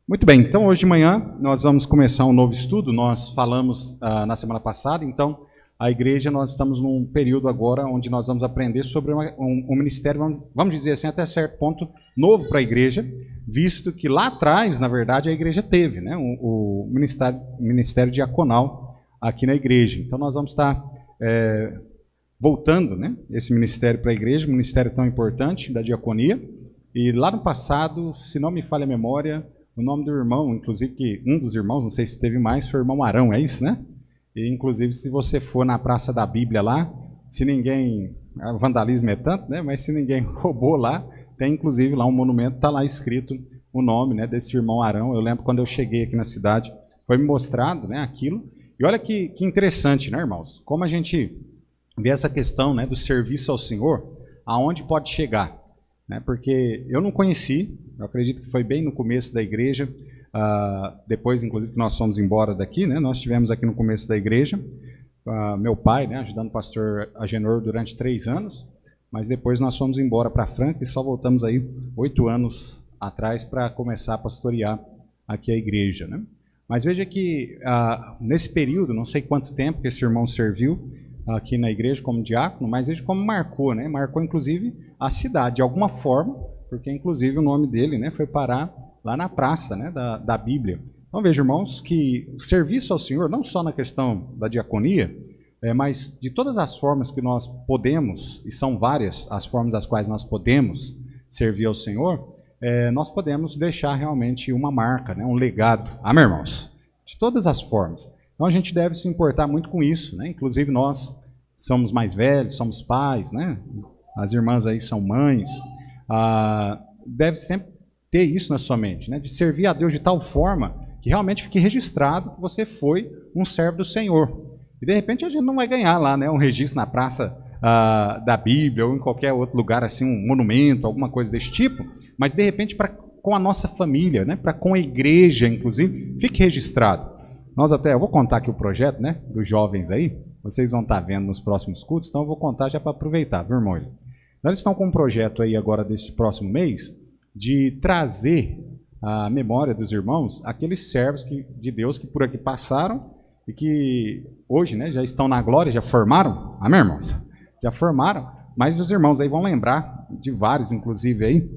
Muito bem, então hoje de manhã nós vamos começar um novo estudo. Nós falamos na semana passada, então a igreja, nós estamos num período agora onde nós vamos aprender sobre um ministério, vamos dizer assim, até certo ponto, novo para a igreja, visto que lá atrás, na verdade, a igreja teve, né, o ministério diaconal aqui na igreja. Então nós vamos estar voltando, né, esse ministério para a igreja, um ministério tão importante da diaconia. E lá no passado, se não me falha a memória, o nome do irmão, inclusive que um dos irmãos, não sei se teve mais, foi o irmão Arão, é isso, né? E inclusive se você for na Praça da Bíblia lá, se ninguém, o vandalismo é tanto, né? Mas se ninguém roubou lá, tem inclusive lá um monumento, está lá escrito o nome, né, desse irmão Arão. Eu lembro quando eu cheguei aqui na cidade, foi me mostrado, né, aquilo. E olha que interessante, né, irmãos? Como a gente vê essa questão, né, do serviço ao Senhor, aonde pode chegar, né? Porque eu não conheci. Eu acredito que foi bem no começo da igreja, depois, inclusive, que nós fomos embora daqui, né? Nós estivemos aqui no começo da igreja, meu pai, né, ajudando o pastor Agenor durante 3 anos, mas depois nós fomos embora para Franca e só voltamos aí 8 anos atrás para começar a pastorear aqui a igreja, né? Mas veja que nesse período, não sei quanto tempo que esse irmão serviu aqui na igreja como diácono, mas veja como marcou, né? Marcou, inclusive, a cidade, de alguma forma, porque inclusive o nome dele, né, foi parar lá na praça, né, da Bíblia. Então veja, irmãos, que o serviço ao Senhor, não só na questão da diaconia, mas de todas as formas que nós podemos, e são várias as formas das quais nós podemos servir ao Senhor, nós podemos deixar realmente uma marca, né, um legado. Amém, irmãos? De todas as formas. Então a gente deve se importar muito com isso, né? Inclusive nós somos mais velhos, somos pais, né? As irmãs aí são mães. Deve sempre ter isso na sua mente, né? De servir a Deus de tal forma que realmente fique registrado que você foi um servo do Senhor. E de repente a gente não vai ganhar lá, né, um registro na praça da Bíblia ou em qualquer outro lugar, assim, um monumento, alguma coisa desse tipo, mas de repente com a nossa família, né, com a igreja, inclusive, fique registrado. Eu vou contar aqui o projeto, né, dos jovens aí, vocês vão estar vendo nos próximos cultos, então eu vou contar já para aproveitar, viu, irmão? Então, eles estão com um projeto aí agora desse próximo mês de trazer à memória dos irmãos aqueles servos de Deus que por aqui passaram e que hoje, né, já estão na glória, já formaram, amém, irmãos? Já formaram, mas os irmãos aí vão lembrar de vários, inclusive, aí,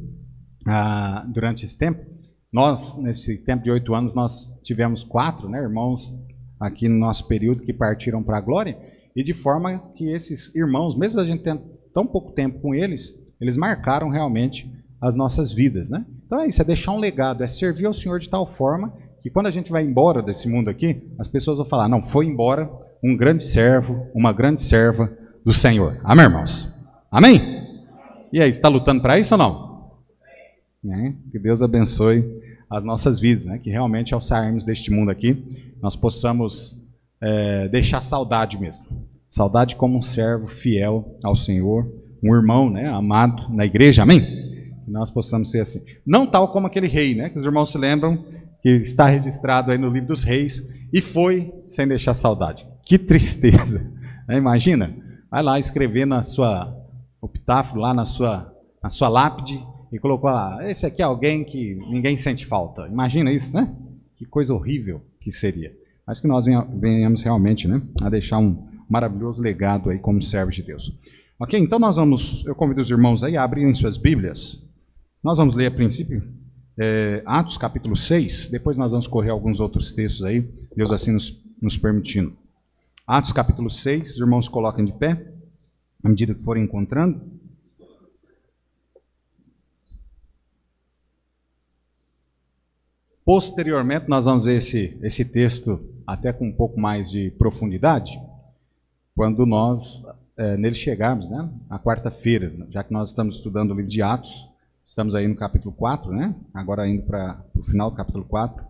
durante esse tempo. Nós, nesse tempo de 8 anos, nós tivemos 4, né, irmãos aqui no nosso período que partiram para a glória, e de forma que esses irmãos, mesmo a gente tendo tão pouco tempo com eles marcaram realmente as nossas vidas, né? Então é isso, é deixar um legado, é servir ao Senhor de tal forma que quando a gente vai embora desse mundo aqui, as pessoas vão falar, não, foi embora um grande servo, uma grande serva do Senhor. Amém, irmãos? Amém? E aí, está lutando para isso ou não? Que Deus abençoe as nossas vidas, né? Que realmente ao sairmos deste mundo aqui, nós possamos deixar saudade mesmo. Saudade como um servo fiel ao Senhor, um irmão, né, amado na igreja, amém? Que nós possamos ser assim. Não tal como aquele rei, né, que os irmãos se lembram, que está registrado aí no livro dos reis, e foi sem deixar saudade. Que tristeza, né? Imagina, vai lá escrever na sua epitáfio, lá na sua lápide, e colocou lá, esse aqui é alguém que ninguém sente falta. Imagina isso, né? Que coisa horrível que seria. Mas que nós venhamos realmente, né, a deixar um maravilhoso legado aí como servos de Deus. Ok? Então eu convido os irmãos aí a abrirem suas Bíblias. Nós vamos ler a princípio Atos capítulo 6, depois nós vamos correr alguns outros textos aí, Deus assim nos permitindo. Atos capítulo 6, os irmãos coloquem de pé, à medida que forem encontrando. Posteriormente nós vamos ver esse texto até com um pouco mais de profundidade, quando nós nele chegarmos, né, na quarta-feira, já que nós estamos estudando o livro de Atos, estamos aí no capítulo 4, né, agora indo para o final do capítulo 4,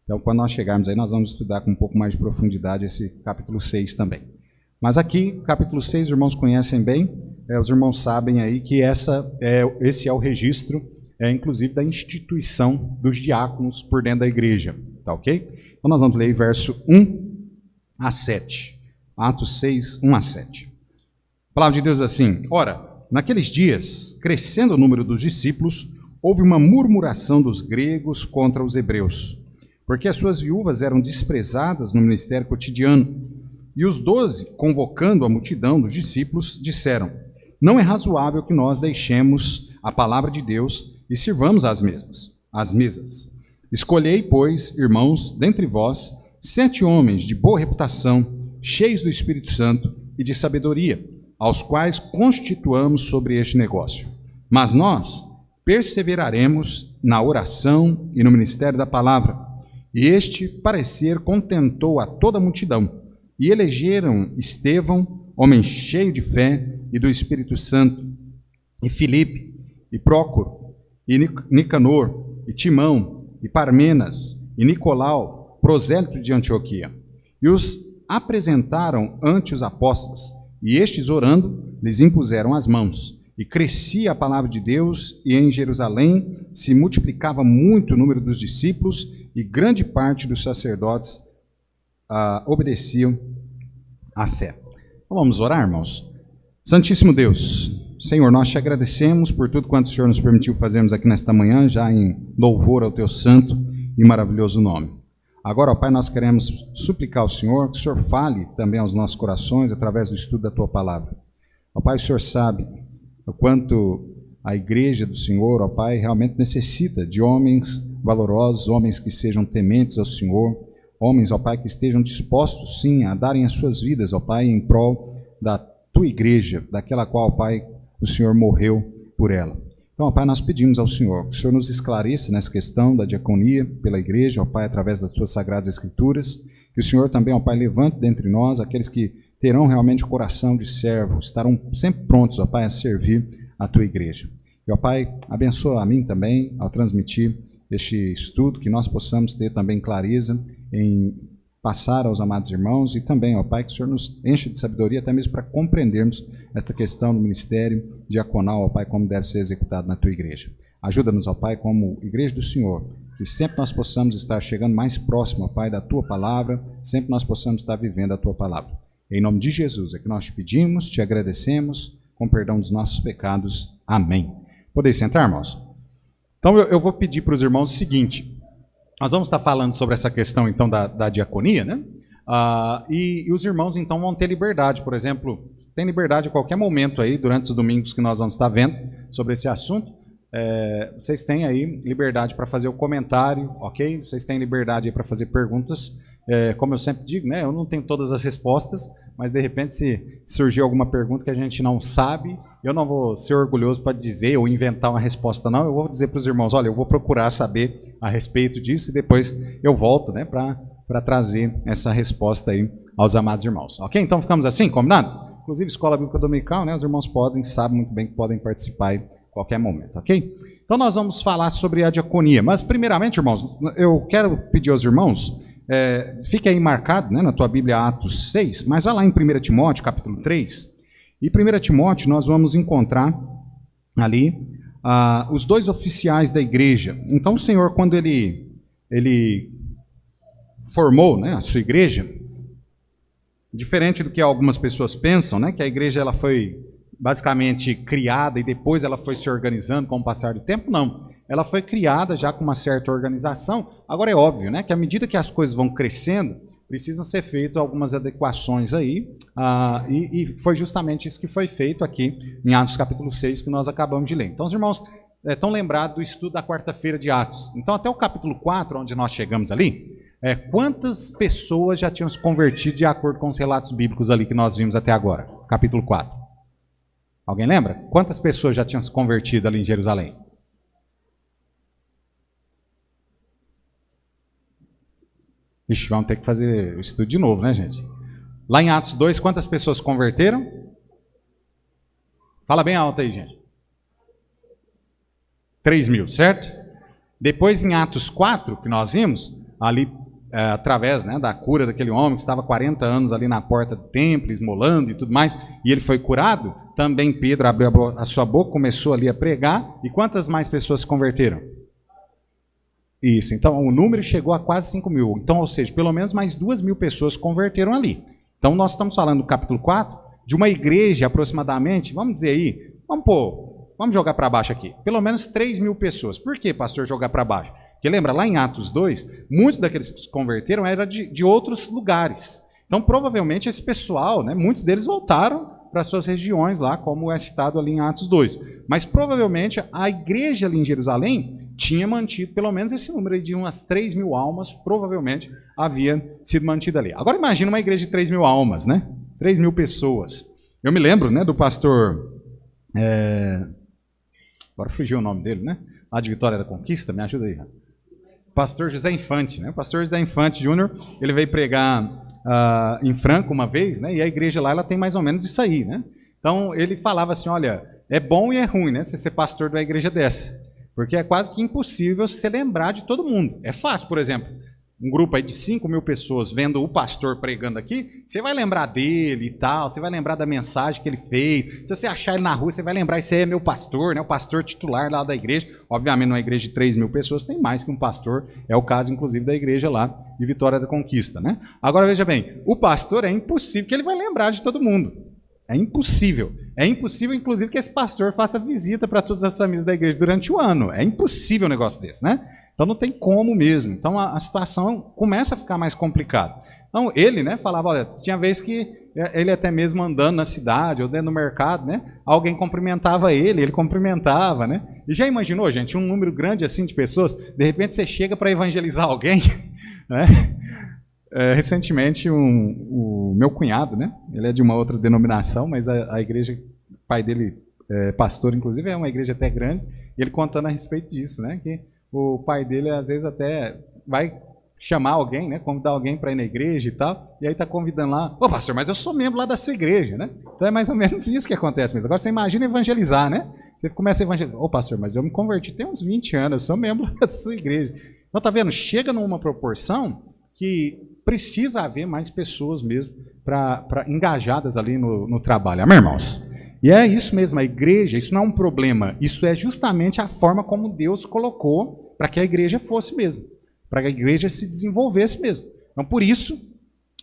então quando nós chegarmos aí nós vamos estudar com um pouco mais de profundidade esse capítulo 6 também. Mas aqui, capítulo 6, os irmãos conhecem bem, os irmãos sabem aí que esse é o registro, inclusive da instituição dos diáconos por dentro da igreja, tá ok? Então nós vamos ler verso 1 a 7. Atos 6, 1 a 7. A palavra de Deus é assim: ora, naqueles dias, crescendo o número dos discípulos, houve uma murmuração dos gregos contra os hebreus, porque as suas viúvas eram desprezadas no ministério cotidiano. E os 12, convocando a multidão dos discípulos, disseram: não é razoável que nós deixemos a palavra de Deus e sirvamos às mesas. Escolhei, pois, irmãos, dentre vós, 7 homens de boa reputação, cheios do Espírito Santo e de sabedoria, aos quais constituamos sobre este negócio. Mas nós perseveraremos na oração e no ministério da palavra. E este parecer contentou a toda a multidão. E elegeram Estevão, homem cheio de fé e do Espírito Santo, e Filipe, e Prócoro, e Nicanor, e Timão, e Parmenas, e Nicolau, prosélito de Antioquia. E os apresentaram ante os apóstolos, e estes, orando, lhes impuseram as mãos. E crescia a palavra de Deus, e em Jerusalém se multiplicava muito o número dos discípulos, e grande parte dos sacerdotes obedeciam à fé. Então, vamos orar, irmãos? Santíssimo Deus, Senhor, nós te agradecemos por tudo quanto o Senhor nos permitiu fazermos aqui nesta manhã, já em louvor ao teu santo e maravilhoso nome. Agora, ó Pai, nós queremos suplicar ao Senhor que o Senhor fale também aos nossos corações através do estudo da tua palavra. Ó Pai, o Senhor sabe o quanto a igreja do Senhor, ó Pai, realmente necessita de homens valorosos, homens que sejam tementes ao Senhor, homens, ó Pai, que estejam dispostos, sim, a darem as suas vidas, ó Pai, em prol da tua igreja, daquela qual, ó Pai, o Senhor morreu por ela. Então, ó Pai, nós pedimos ao Senhor que o Senhor nos esclareça nessa questão da diaconia pela igreja, ó Pai, através das tuas sagradas escrituras, que o Senhor também, ó Pai, levante dentre nós aqueles que terão realmente o coração de servo, estarão sempre prontos, ó Pai, a servir a tua igreja. E, ó Pai, abençoa a mim também ao transmitir este estudo, que nós possamos ter também clareza em passar aos amados irmãos e também, ó Pai, que o Senhor nos enche de sabedoria até mesmo para compreendermos esta questão do ministério diaconal, ó Pai, como deve ser executado na tua igreja. Ajuda-nos, ó Pai, como igreja do Senhor, que sempre nós possamos estar chegando mais próximo, ó Pai, da tua palavra, sempre nós possamos estar vivendo a tua palavra. Em nome de Jesus é que nós te pedimos, te agradecemos, com perdão dos nossos pecados. Amém. Podeis sentar, irmãos? Então eu vou pedir para os irmãos o seguinte: nós vamos estar falando sobre essa questão então da diaconia, né? E os irmãos então vão ter liberdade, por exemplo, tem liberdade a qualquer momento aí, durante os domingos que nós vamos estar vendo sobre esse assunto. Vocês têm aí liberdade para fazer o comentário, ok? Vocês têm liberdade aí para fazer perguntas. Como eu sempre digo, né? Eu não tenho todas as respostas, mas de repente se surgir alguma pergunta que a gente não sabe, eu não vou ser orgulhoso para dizer ou inventar uma resposta, não. Eu vou dizer para os irmãos: olha, eu vou procurar saber a respeito disso e depois eu volto, né, para trazer essa resposta aí aos amados irmãos. Ok? Então ficamos assim, combinado? Inclusive, Escola Bíblica Dominical, né, os irmãos sabem muito bem que podem participar aí a qualquer momento, ok? Então nós vamos falar sobre a diaconia, mas primeiramente, irmãos, eu quero pedir aos irmãos, fique aí marcado, né, na tua Bíblia, Atos 6, mas vai lá em 1 Timóteo, capítulo 3, e 1 Timóteo nós vamos encontrar ali os 2 oficiais da igreja. Então o Senhor, quando ele formou, né, a sua igreja, diferente do que algumas pessoas pensam, né, que a igreja ela foi basicamente criada e depois ela foi se organizando com o passar do tempo, não. Ela foi criada já com uma certa organização. Agora é óbvio, né, que à medida que as coisas vão crescendo, precisam ser feitas algumas adequações aí, e foi justamente isso que foi feito aqui em Atos capítulo 6, que nós acabamos de ler. Então os irmãos estão lembrados do estudo da quarta-feira de Atos. Então até o capítulo 4, onde nós chegamos ali, quantas pessoas já tinham se convertido de acordo com os relatos bíblicos ali que nós vimos até agora? Capítulo 4. Alguém lembra? Quantas pessoas já tinham se convertido ali em Jerusalém? Ixi, vamos ter que fazer o estudo de novo, né, gente? Lá em Atos 2, quantas pessoas se converteram? Fala bem alto aí, gente. 3.000, certo? Depois em Atos 4, que nós vimos, ali através, né, da cura daquele homem que estava 40 anos ali na porta do templo, esmolando e tudo mais, e ele foi curado, também Pedro abriu a sua boca, começou ali a pregar, e quantas mais pessoas se converteram? Isso, então o número chegou a quase 5.000, então, ou seja, pelo menos mais 2.000 pessoas se converteram ali. Então nós estamos falando do capítulo 4, de uma igreja aproximadamente, vamos dizer aí, vamos pôr vamos jogar para baixo aqui, pelo menos 3.000 pessoas. Por que, pastor, jogar para baixo? Porque lembra, lá em Atos 2, muitos daqueles que se converteram eram de outros lugares. Então, provavelmente, esse pessoal, né, muitos deles voltaram para suas regiões lá, como é citado ali em Atos 2. Mas, provavelmente, a igreja ali em Jerusalém tinha mantido pelo menos esse número de umas 3.000 almas, provavelmente havia sido mantida ali. Agora, imagina uma igreja de 3.000 almas, né? 3.000 pessoas. Eu me lembro, né, do pastor... Agora fugiu o nome dele, né? Lá de Vitória da Conquista, me ajuda aí. Pastor José Infante, né? O pastor José Infante Júnior, ele veio pregar em Franco uma vez, né? E a igreja lá, ela tem mais ou menos isso aí, né? Então, ele falava assim, olha, é bom e é ruim, né? Você ser pastor de uma igreja dessa. Porque é quase que impossível você lembrar de todo mundo. É fácil, por exemplo, um grupo aí de 5.000 pessoas vendo o pastor pregando aqui, você vai lembrar dele e tal, você vai lembrar da mensagem que ele fez. Se você achar ele na rua, você vai lembrar, esse aí é meu pastor, né? O pastor titular lá da igreja. Obviamente, numa igreja de 3.000 pessoas, tem mais que um pastor. É o caso, inclusive, da igreja lá de Vitória da Conquista, né? Agora, veja bem, o pastor é impossível que ele vai lembrar de todo mundo. É impossível. É impossível, inclusive, que esse pastor faça visita para todas as famílias da igreja durante o ano. É impossível um negócio desse, né? Então não tem como mesmo. Então a situação começa a ficar mais complicada. Então ele, né, falava, olha, tinha vez que ele até mesmo andando na cidade ou dentro do mercado, né, alguém cumprimentava ele cumprimentava, né? E já imaginou, gente, um número grande assim de pessoas, de repente você chega para evangelizar alguém, né? Recentemente, o meu cunhado, né? Ele é de uma outra denominação, mas a igreja, o pai dele é pastor, inclusive, é uma igreja até grande, e ele contando a respeito disso, né? Que o pai dele, às vezes, até vai chamar alguém, né? Convidar alguém para ir na igreja e tal, e aí está convidando lá, ô pastor, mas eu sou membro lá da sua igreja, né? Então é mais ou menos isso que acontece mesmo. Agora você imagina evangelizar, né? Você começa a evangelizar, ô pastor, mas eu me converti tem uns 20 anos, eu sou membro da sua igreja. Então tá vendo? Chega numa proporção que precisa haver mais pessoas mesmo engajadas ali no trabalho. Amém, irmãos? E é isso mesmo, a igreja, isso não é um problema, isso é justamente a forma como Deus colocou para que a igreja fosse mesmo, para que a igreja se desenvolvesse mesmo. Então, por isso,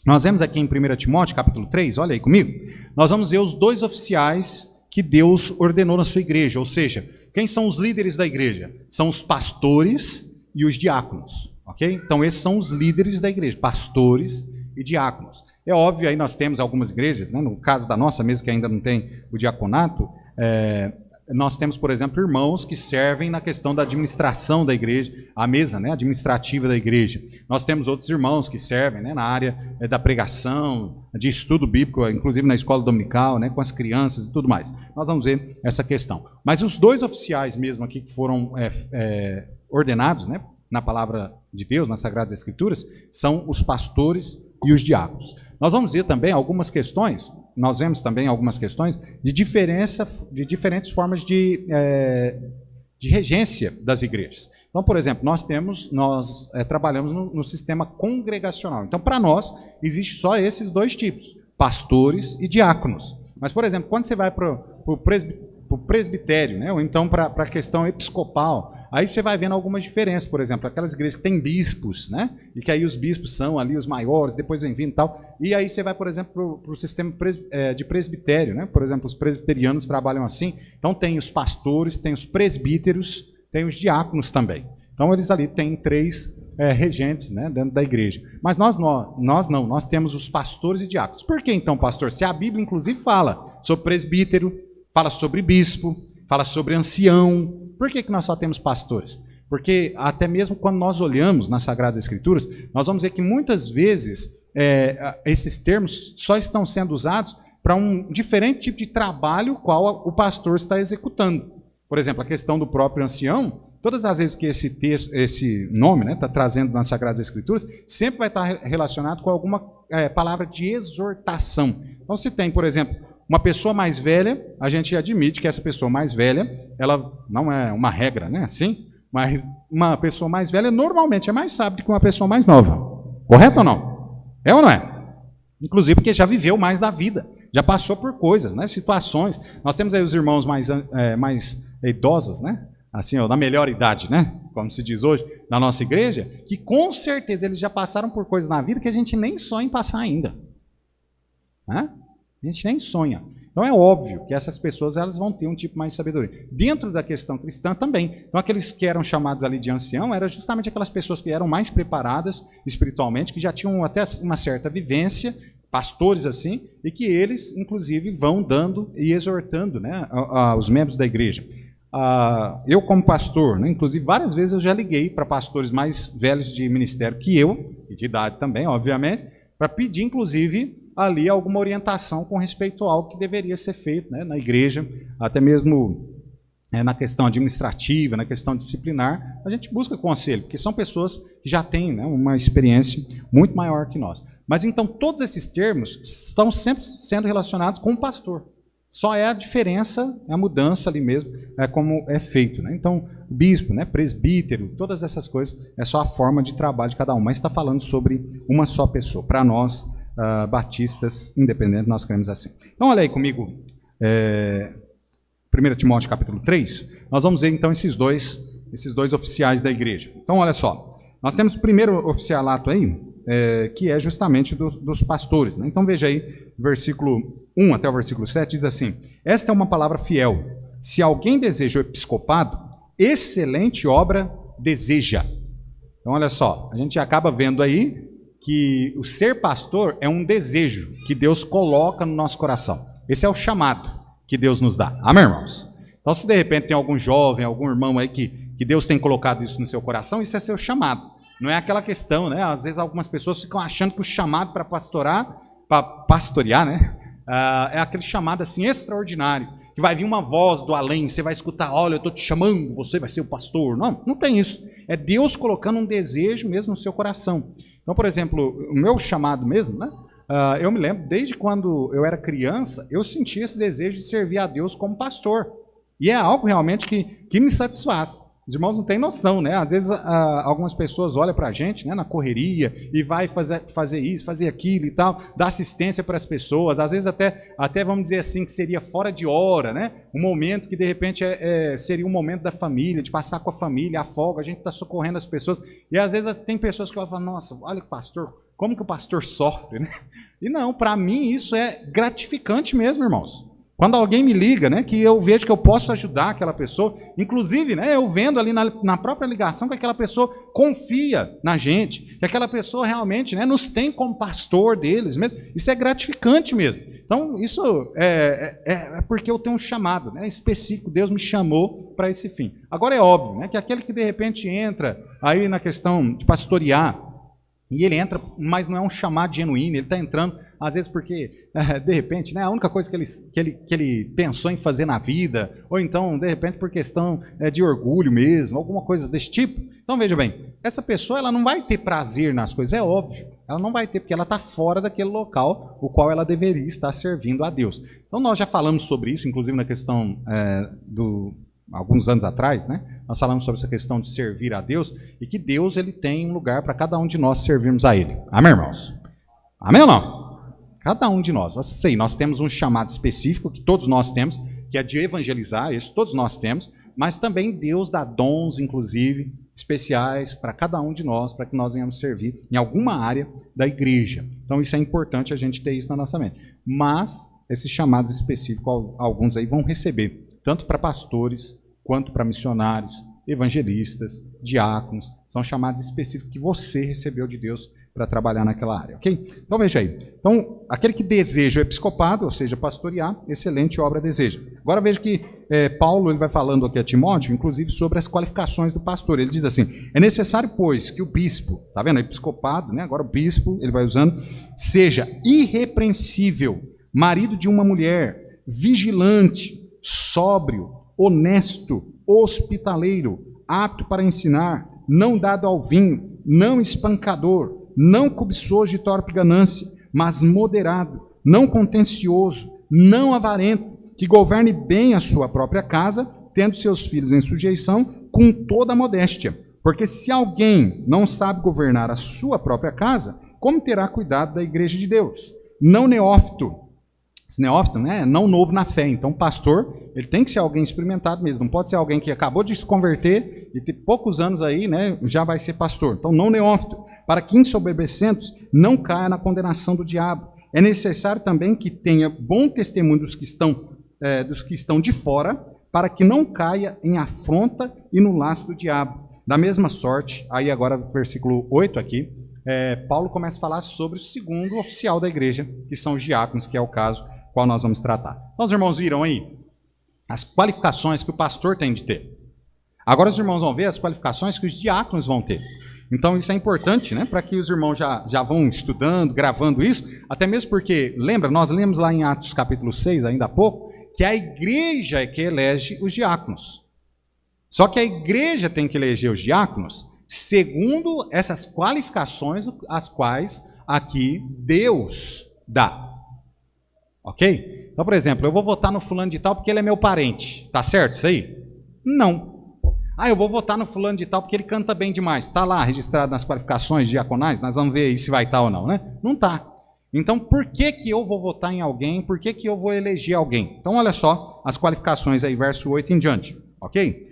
nós vemos aqui em 1 Timóteo, capítulo 3, olha aí comigo, nós vamos ver os 2 oficiais que Deus ordenou na sua igreja, ou seja, quem são os líderes da igreja? São os pastores e os diáconos. Okay? Então, esses são os líderes da igreja, pastores e diáconos. É óbvio, aí nós temos algumas igrejas, né? No caso da nossa mesmo, que ainda não tem o diaconato, nós temos, por exemplo, irmãos que servem na questão da administração da igreja, a mesa, né, administrativa da igreja. Nós temos outros irmãos que servem, né, na área da pregação, de estudo bíblico, inclusive na escola dominical, né, com as crianças e tudo mais. Nós vamos ver essa questão. Mas os 2 oficiais mesmo aqui que foram ordenados, né, na palavra de Deus, nas Sagradas Escrituras, são os pastores e os diáconos. Nós vamos ver também algumas questões, nós vemos também algumas questões de diferentes formas de regência das igrejas. Então, por exemplo, nós trabalhamos no sistema congregacional. Então, para nós, existe só esses 2 tipos, pastores e diáconos. Mas, por exemplo, quando você vai para o presbitério, né? Ou então para a questão episcopal, aí você vai vendo algumas diferenças, por exemplo, aquelas igrejas que têm bispos, né? E que aí os bispos são ali os maiores, depois vem vindo e tal, e aí você vai, por exemplo, para o sistema de presbitério, né? Por exemplo, os presbiterianos trabalham assim, então tem os pastores, tem os presbíteros, tem os diáconos também. Então eles ali têm 3 regentes, né, dentro da igreja. Mas nós não, nós temos os pastores e diáconos. Por que então, pastor? Se a Bíblia inclusive fala sobre presbítero, fala sobre bispo, fala sobre ancião. Por que nós só temos pastores? Porque até mesmo quando nós olhamos nas Sagradas Escrituras, nós vamos ver que muitas vezes esses termos só estão sendo usados para um diferente tipo de trabalho qual o pastor está executando. Por exemplo, a questão do próprio ancião, todas as vezes que esse nome está trazendo nas Sagradas Escrituras, sempre vai estar relacionado com alguma palavra de exortação. Então se tem, por exemplo, uma pessoa mais velha, a gente admite que essa pessoa mais velha, ela não é uma regra, né, assim, mas uma pessoa mais velha normalmente é mais sábia que uma pessoa mais nova. Correto ou não? É ou não é? Inclusive porque já viveu mais da vida, já passou por coisas, né, situações. Nós temos aí os irmãos mais idosos, né, assim, ó, da melhor idade, né, como se diz hoje, na nossa igreja, que com certeza eles já passaram por coisas na vida que a gente nem sonha em passar ainda. Né? A gente nem sonha. Então é óbvio que essas pessoas elas vão ter um tipo mais de sabedoria. Dentro da questão cristã também. Então aqueles que eram chamados ali de ancião eram justamente aquelas pessoas que eram mais preparadas espiritualmente, que já tinham até uma certa vivência, pastores assim, e que eles, inclusive, vão dando e exortando, né, os membros da igreja. Eu como pastor, né, inclusive várias vezes eu já liguei para pastores mais velhos de ministério que eu, e de idade também, obviamente, para pedir, inclusive, ali alguma orientação com respeito ao que deveria ser feito, né, na igreja, até mesmo na questão administrativa, na questão disciplinar, a gente busca conselho, porque são pessoas que já têm, né, uma experiência muito maior que nós. Mas então todos esses termos estão sempre sendo relacionados com o pastor. Só é a diferença, a mudança ali mesmo, como é feito, né? Então, bispo, né, presbítero, todas essas coisas, é só a forma de trabalho de cada um, mas está falando sobre uma só pessoa. Para nós, batistas, independentes, nós queremos assim. Então, olha aí comigo, 1 Timóteo capítulo 3, nós vamos ver então esses dois oficiais da igreja. Então, olha só, nós temos o primeiro oficialato aí, que é justamente dos pastores, né? Então, veja aí, versículo 1 até o versículo 7 diz assim: esta é uma palavra fiel. Se alguém deseja o episcopado, excelente obra deseja. Então, olha só, a gente acaba vendo aí que o ser pastor é um desejo que Deus coloca no nosso coração. Esse é o chamado que Deus nos dá. Amém, irmãos? Então, se de repente tem algum jovem, algum irmão aí que Deus tem colocado isso no seu coração, isso é seu chamado. Não é aquela questão, né? Às vezes algumas pessoas ficam achando que o chamado para pastorear, né? É aquele chamado assim extraordinário, que vai vir uma voz do além, você vai escutar, olha, eu estou te chamando, você vai ser o pastor. Não, não tem isso. É Deus colocando um desejo mesmo no seu coração. Então, por exemplo, o meu chamado mesmo, né? Eu me lembro, desde quando eu era criança, eu sentia esse desejo de servir a Deus como pastor. E é algo realmente que me satisfaz. Os irmãos não têm noção, né? Às vezes algumas pessoas olham para a gente, né, na correria e vai fazer isso, fazer aquilo e tal, dar assistência para as pessoas. Às vezes até vamos dizer assim, que seria fora de hora, né? Um momento que de repente seria um momento da família, de passar com a família, a folga, a gente está socorrendo as pessoas. E às vezes tem pessoas que falam, nossa, olha o pastor, como que o pastor sofre, né? E não, para mim isso é gratificante mesmo, irmãos. Quando alguém me liga, né, que eu vejo que eu posso ajudar aquela pessoa, inclusive, né, eu vendo ali na própria ligação que aquela pessoa confia na gente, que aquela pessoa realmente, né, nos tem como pastor deles mesmo, isso é gratificante mesmo. Então, isso é porque eu tenho um chamado, né, específico, Deus me chamou para esse fim. Agora é óbvio, né, que aquele que de repente entra aí na questão de pastorear, e ele entra, mas não é um chamado genuíno, ele está entrando, às vezes porque, de repente, né, a única coisa que ele pensou em fazer na vida, ou então, de repente, por questão de orgulho mesmo, alguma coisa desse tipo. Então, veja bem, essa pessoa ela não vai ter prazer nas coisas, é óbvio. Ela não vai ter, porque ela está fora daquele local o qual ela deveria estar servindo a Deus. Então, nós já falamos sobre isso, inclusive na questão alguns anos atrás, né? Nós falamos sobre essa questão de servir a Deus e que Deus ele tem um lugar para cada um de nós servirmos a Ele. Amém, irmãos? Amém ou não? Cada um de nós. Eu sei, nós temos um chamado específico que todos nós temos, que é de evangelizar, isso todos nós temos, mas também Deus dá dons, inclusive, especiais para cada um de nós, para que nós venhamos servir em alguma área da igreja. Então isso é importante a gente ter isso na nossa mente. Mas esses chamados específicos, alguns aí vão receber, tanto para pastores, quanto para missionários, evangelistas, diáconos, são chamados específicos que você recebeu de Deus para trabalhar naquela área, ok? Então veja aí, então aquele que deseja o episcopado, ou seja, pastorear, excelente obra deseja. Agora veja que Paulo ele vai falando aqui a Timóteo, inclusive sobre as qualificações do pastor, ele diz assim, é necessário, pois, que o bispo, tá vendo, episcopado, né? Agora o bispo, ele vai usando, seja irrepreensível, marido de uma mulher, vigilante, sóbrio, honesto, hospitaleiro, apto para ensinar, não dado ao vinho, não espancador, não cobiçoso de torpe ganância, mas moderado, não contencioso, não avarento, que governe bem a sua própria casa, tendo seus filhos em sujeição com toda a modéstia. Porque se alguém não sabe governar a sua própria casa, como terá cuidado da igreja de Deus? Não neófito. Esse neófito, né, não novo na fé. Então, pastor, ele tem que ser alguém experimentado mesmo. Não pode ser alguém que acabou de se converter e ter poucos anos aí, né, já vai ser pastor. Então, não neófito, para que, ensoberbecendo, não caia na condenação do diabo. é necessário também que tenha bom testemunho dos que estão de fora, para que não caia em afronta e no laço do diabo. Da mesma sorte, aí agora versículo 8 aqui, Paulo começa a falar sobre o segundo oficial da igreja, que são os diáconos, que é o caso qual nós vamos tratar. Então os irmãos viram aí as qualificações que o pastor tem de ter. Agora os irmãos vão ver as qualificações que os diáconos vão ter. Então isso é importante, né, para que os irmãos já vão estudando, gravando isso, até mesmo porque, lembra, nós lemos lá em Atos capítulo 6, ainda há pouco, que a igreja é que elege os diáconos. Só que a igreja tem que eleger os diáconos segundo essas qualificações as quais aqui Deus dá. Ok? Então, por exemplo, eu vou votar no fulano de tal porque ele é meu parente. Tá certo isso aí? Não. Eu vou votar no fulano de tal porque ele canta bem demais. Está lá registrado nas qualificações diaconais, nós vamos ver aí se vai estar ou não, né? Não está. Então, por que eu vou votar em alguém? Por que eu vou eleger alguém? Então, olha só as qualificações aí, verso 8 em diante, ok?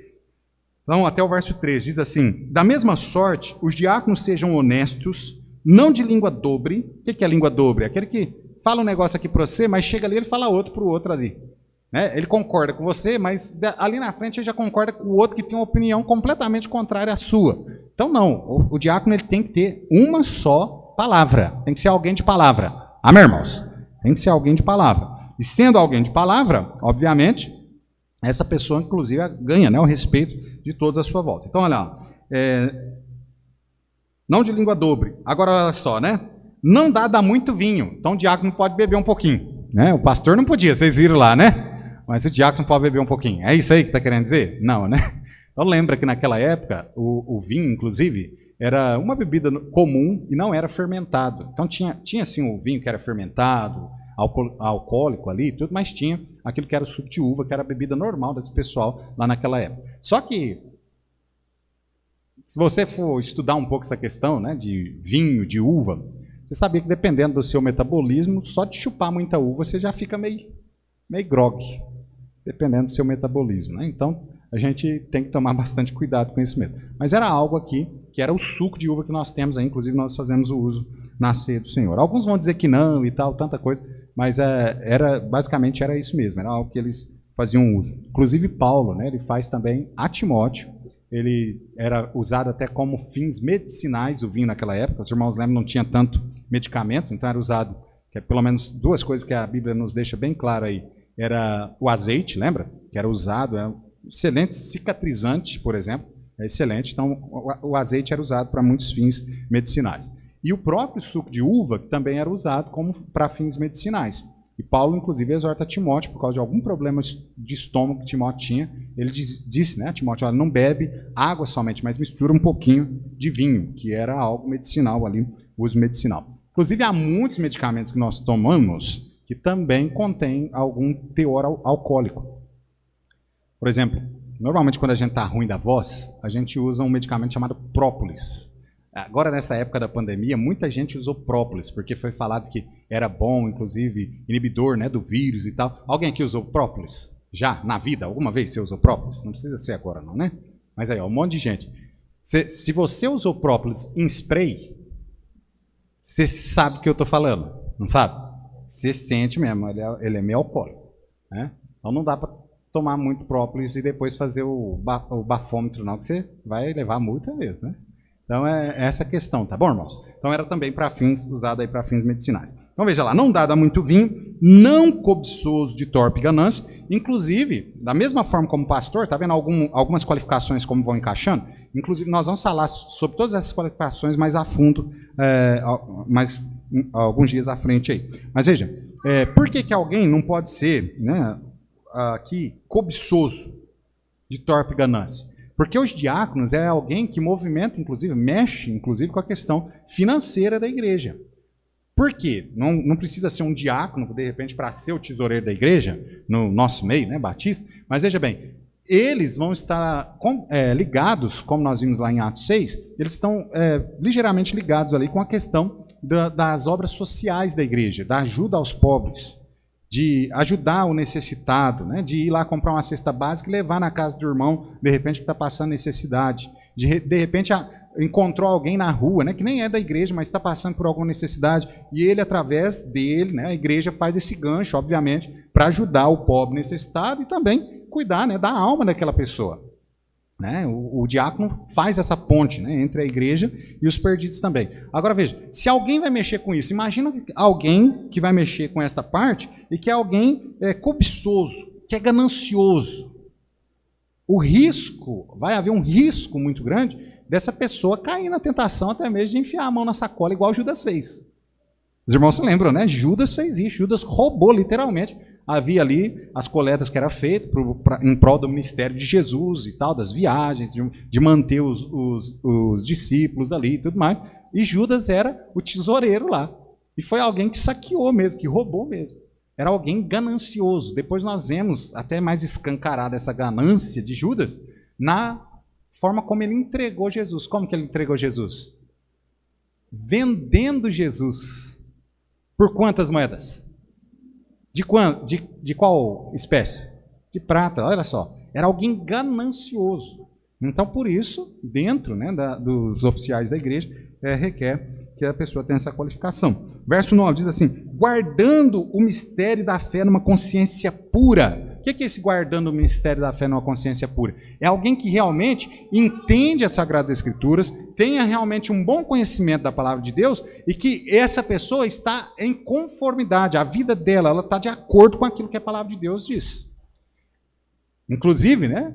Então, até o verso 13, diz assim: da mesma sorte, os diáconos sejam honestos, não de língua dobre. O que é língua dobre? Aquele que fala um negócio aqui para você, mas chega ali, ele fala outro para o outro ali. Né? Ele concorda com você, mas ali na frente ele já concorda com o outro que tem uma opinião completamente contrária à sua. Então não, o diácono ele tem que ter uma só palavra, tem que ser alguém de palavra. Amém, irmãos? Tem que ser alguém de palavra. E sendo alguém de palavra, obviamente, essa pessoa inclusive ganha, né, o respeito de todos à sua volta. Então olha lá, não de língua dobre. Agora olha só, né? Não dá muito vinho, então o diácono pode beber um pouquinho. Né? O pastor não podia, vocês viram lá, né? Mas o diácono pode beber um pouquinho. É isso aí que está querendo dizer? Não, né? Então lembra que naquela época, o vinho, inclusive, era uma bebida comum e não era fermentado. Então tinha sim o vinho que era fermentado, alcoólico ali e tudo, mas tinha aquilo que era o suco de uva, que era a bebida normal desse pessoal lá naquela época. Só que, se você for estudar um pouco essa questão, né, de vinho, de uva, você sabia que dependendo do seu metabolismo, só de chupar muita uva você já fica meio grog, dependendo do seu metabolismo. Né? Então, a gente tem que tomar bastante cuidado com isso mesmo. Mas era algo aqui, que era o suco de uva que nós temos aí, inclusive nós fazemos o uso na ceia do Senhor. Alguns vão dizer que não e tal, tanta coisa, mas basicamente era isso mesmo, era algo que eles faziam uso. Inclusive Paulo, né, ele faz também a Timóteo, ele era usado até como fins medicinais, o vinho naquela época. Os irmãos lembram, não tinha tanto medicamento, então era usado, pelo menos duas coisas que a Bíblia nos deixa bem claro aí. Era o azeite, lembra? Que era usado, é um excelente cicatrizante, por exemplo, é excelente. Então o azeite era usado para muitos fins medicinais. E o próprio suco de uva, que também era usado como para fins medicinais. E Paulo, inclusive, exorta Timóteo, por causa de algum problema de estômago que Timóteo tinha, ele disse, né, Timóteo, olha, não bebe água somente, mas mistura um pouquinho de vinho, que era algo medicinal ali, uso medicinal. Inclusive, há muitos medicamentos que nós tomamos que também contêm algum teor alcoólico. Por exemplo, normalmente quando a gente está ruim da voz, a gente usa um medicamento chamado própolis. Agora, nessa época da pandemia, muita gente usou própolis, porque foi falado que era bom, inclusive, inibidor, né, do vírus e tal. Alguém aqui usou própolis? Já, na vida? Alguma vez você usou própolis? Não precisa ser agora não, né? Mas aí, ó, um monte de gente. Se você usou própolis em spray, você sabe o que eu estou falando, não sabe? Você sente mesmo, ele é meio alcoólico. Né? Então não dá para tomar muito própolis e depois fazer o bafômetro não, que você vai levar multa mesmo, né? Então é essa questão, tá bom, irmãos? Então era também para fins, usado aí para fins medicinais. Então veja lá, não dá muito vinho, não cobiçoso de torpe ganância, inclusive, da mesma forma como pastor, tá vendo algumas qualificações como vão encaixando? Inclusive nós vamos falar sobre todas essas qualificações mais a fundo, alguns dias à frente aí. Mas veja, por que alguém não pode ser, né, aqui, cobiçoso de torpe ganância? Porque os diáconos é alguém que movimenta, inclusive, mexe, inclusive, com a questão financeira da igreja. Por quê? Não precisa ser um diácono, de repente, para ser o tesoureiro da igreja, no nosso meio, né, batista, mas veja bem, eles vão estar ligados, como nós vimos lá em Atos 6, eles estão ligeiramente ligados ali com a questão das obras sociais da igreja, da ajuda aos pobres, de ajudar o necessitado, né? De ir lá comprar uma cesta básica e levar na casa do irmão, de repente, que está passando necessidade. De repente, encontrou alguém na rua, né, que nem é da igreja, mas está passando por alguma necessidade, e ele, através dele, né, a igreja faz esse gancho, obviamente, para ajudar o pobre necessitado e também cuidar, né, da alma daquela pessoa. Né? O diácono faz essa ponte, né, entre a igreja e os perdidos também. Agora veja, se alguém vai mexer com isso, imagina alguém que vai mexer com esta parte e que é alguém cobiçoso, que é ganancioso. O risco, vai haver um risco muito grande dessa pessoa cair na tentação até mesmo de enfiar a mão na sacola, igual Judas fez. Os irmãos se lembram, né? Judas fez isso, Judas roubou literalmente. Havia ali as coletas que eram feitas em prol do ministério de Jesus e tal, das viagens, de manter os discípulos ali e tudo mais. E Judas era o tesoureiro lá. E foi alguém que saqueou mesmo, que roubou mesmo. Era alguém ganancioso. Depois nós vemos até mais escancarada essa ganância de Judas na forma como ele entregou Jesus. Como que ele entregou Jesus? Vendendo Jesus. Por quantas moedas? De qual espécie? De prata, olha só. Era alguém ganancioso. Então, por isso, dentro, né, dos oficiais da igreja, requer que a pessoa tenha essa qualificação. Verso 9 diz assim: guardando o mistério da fé numa consciência pura. O que é esse guardando o mistério da fé numa consciência pura? É alguém que realmente entende as Sagradas Escrituras, tenha realmente um bom conhecimento da palavra de Deus e que essa pessoa está em conformidade, a vida dela, ela está de acordo com aquilo que a palavra de Deus diz. Inclusive, né,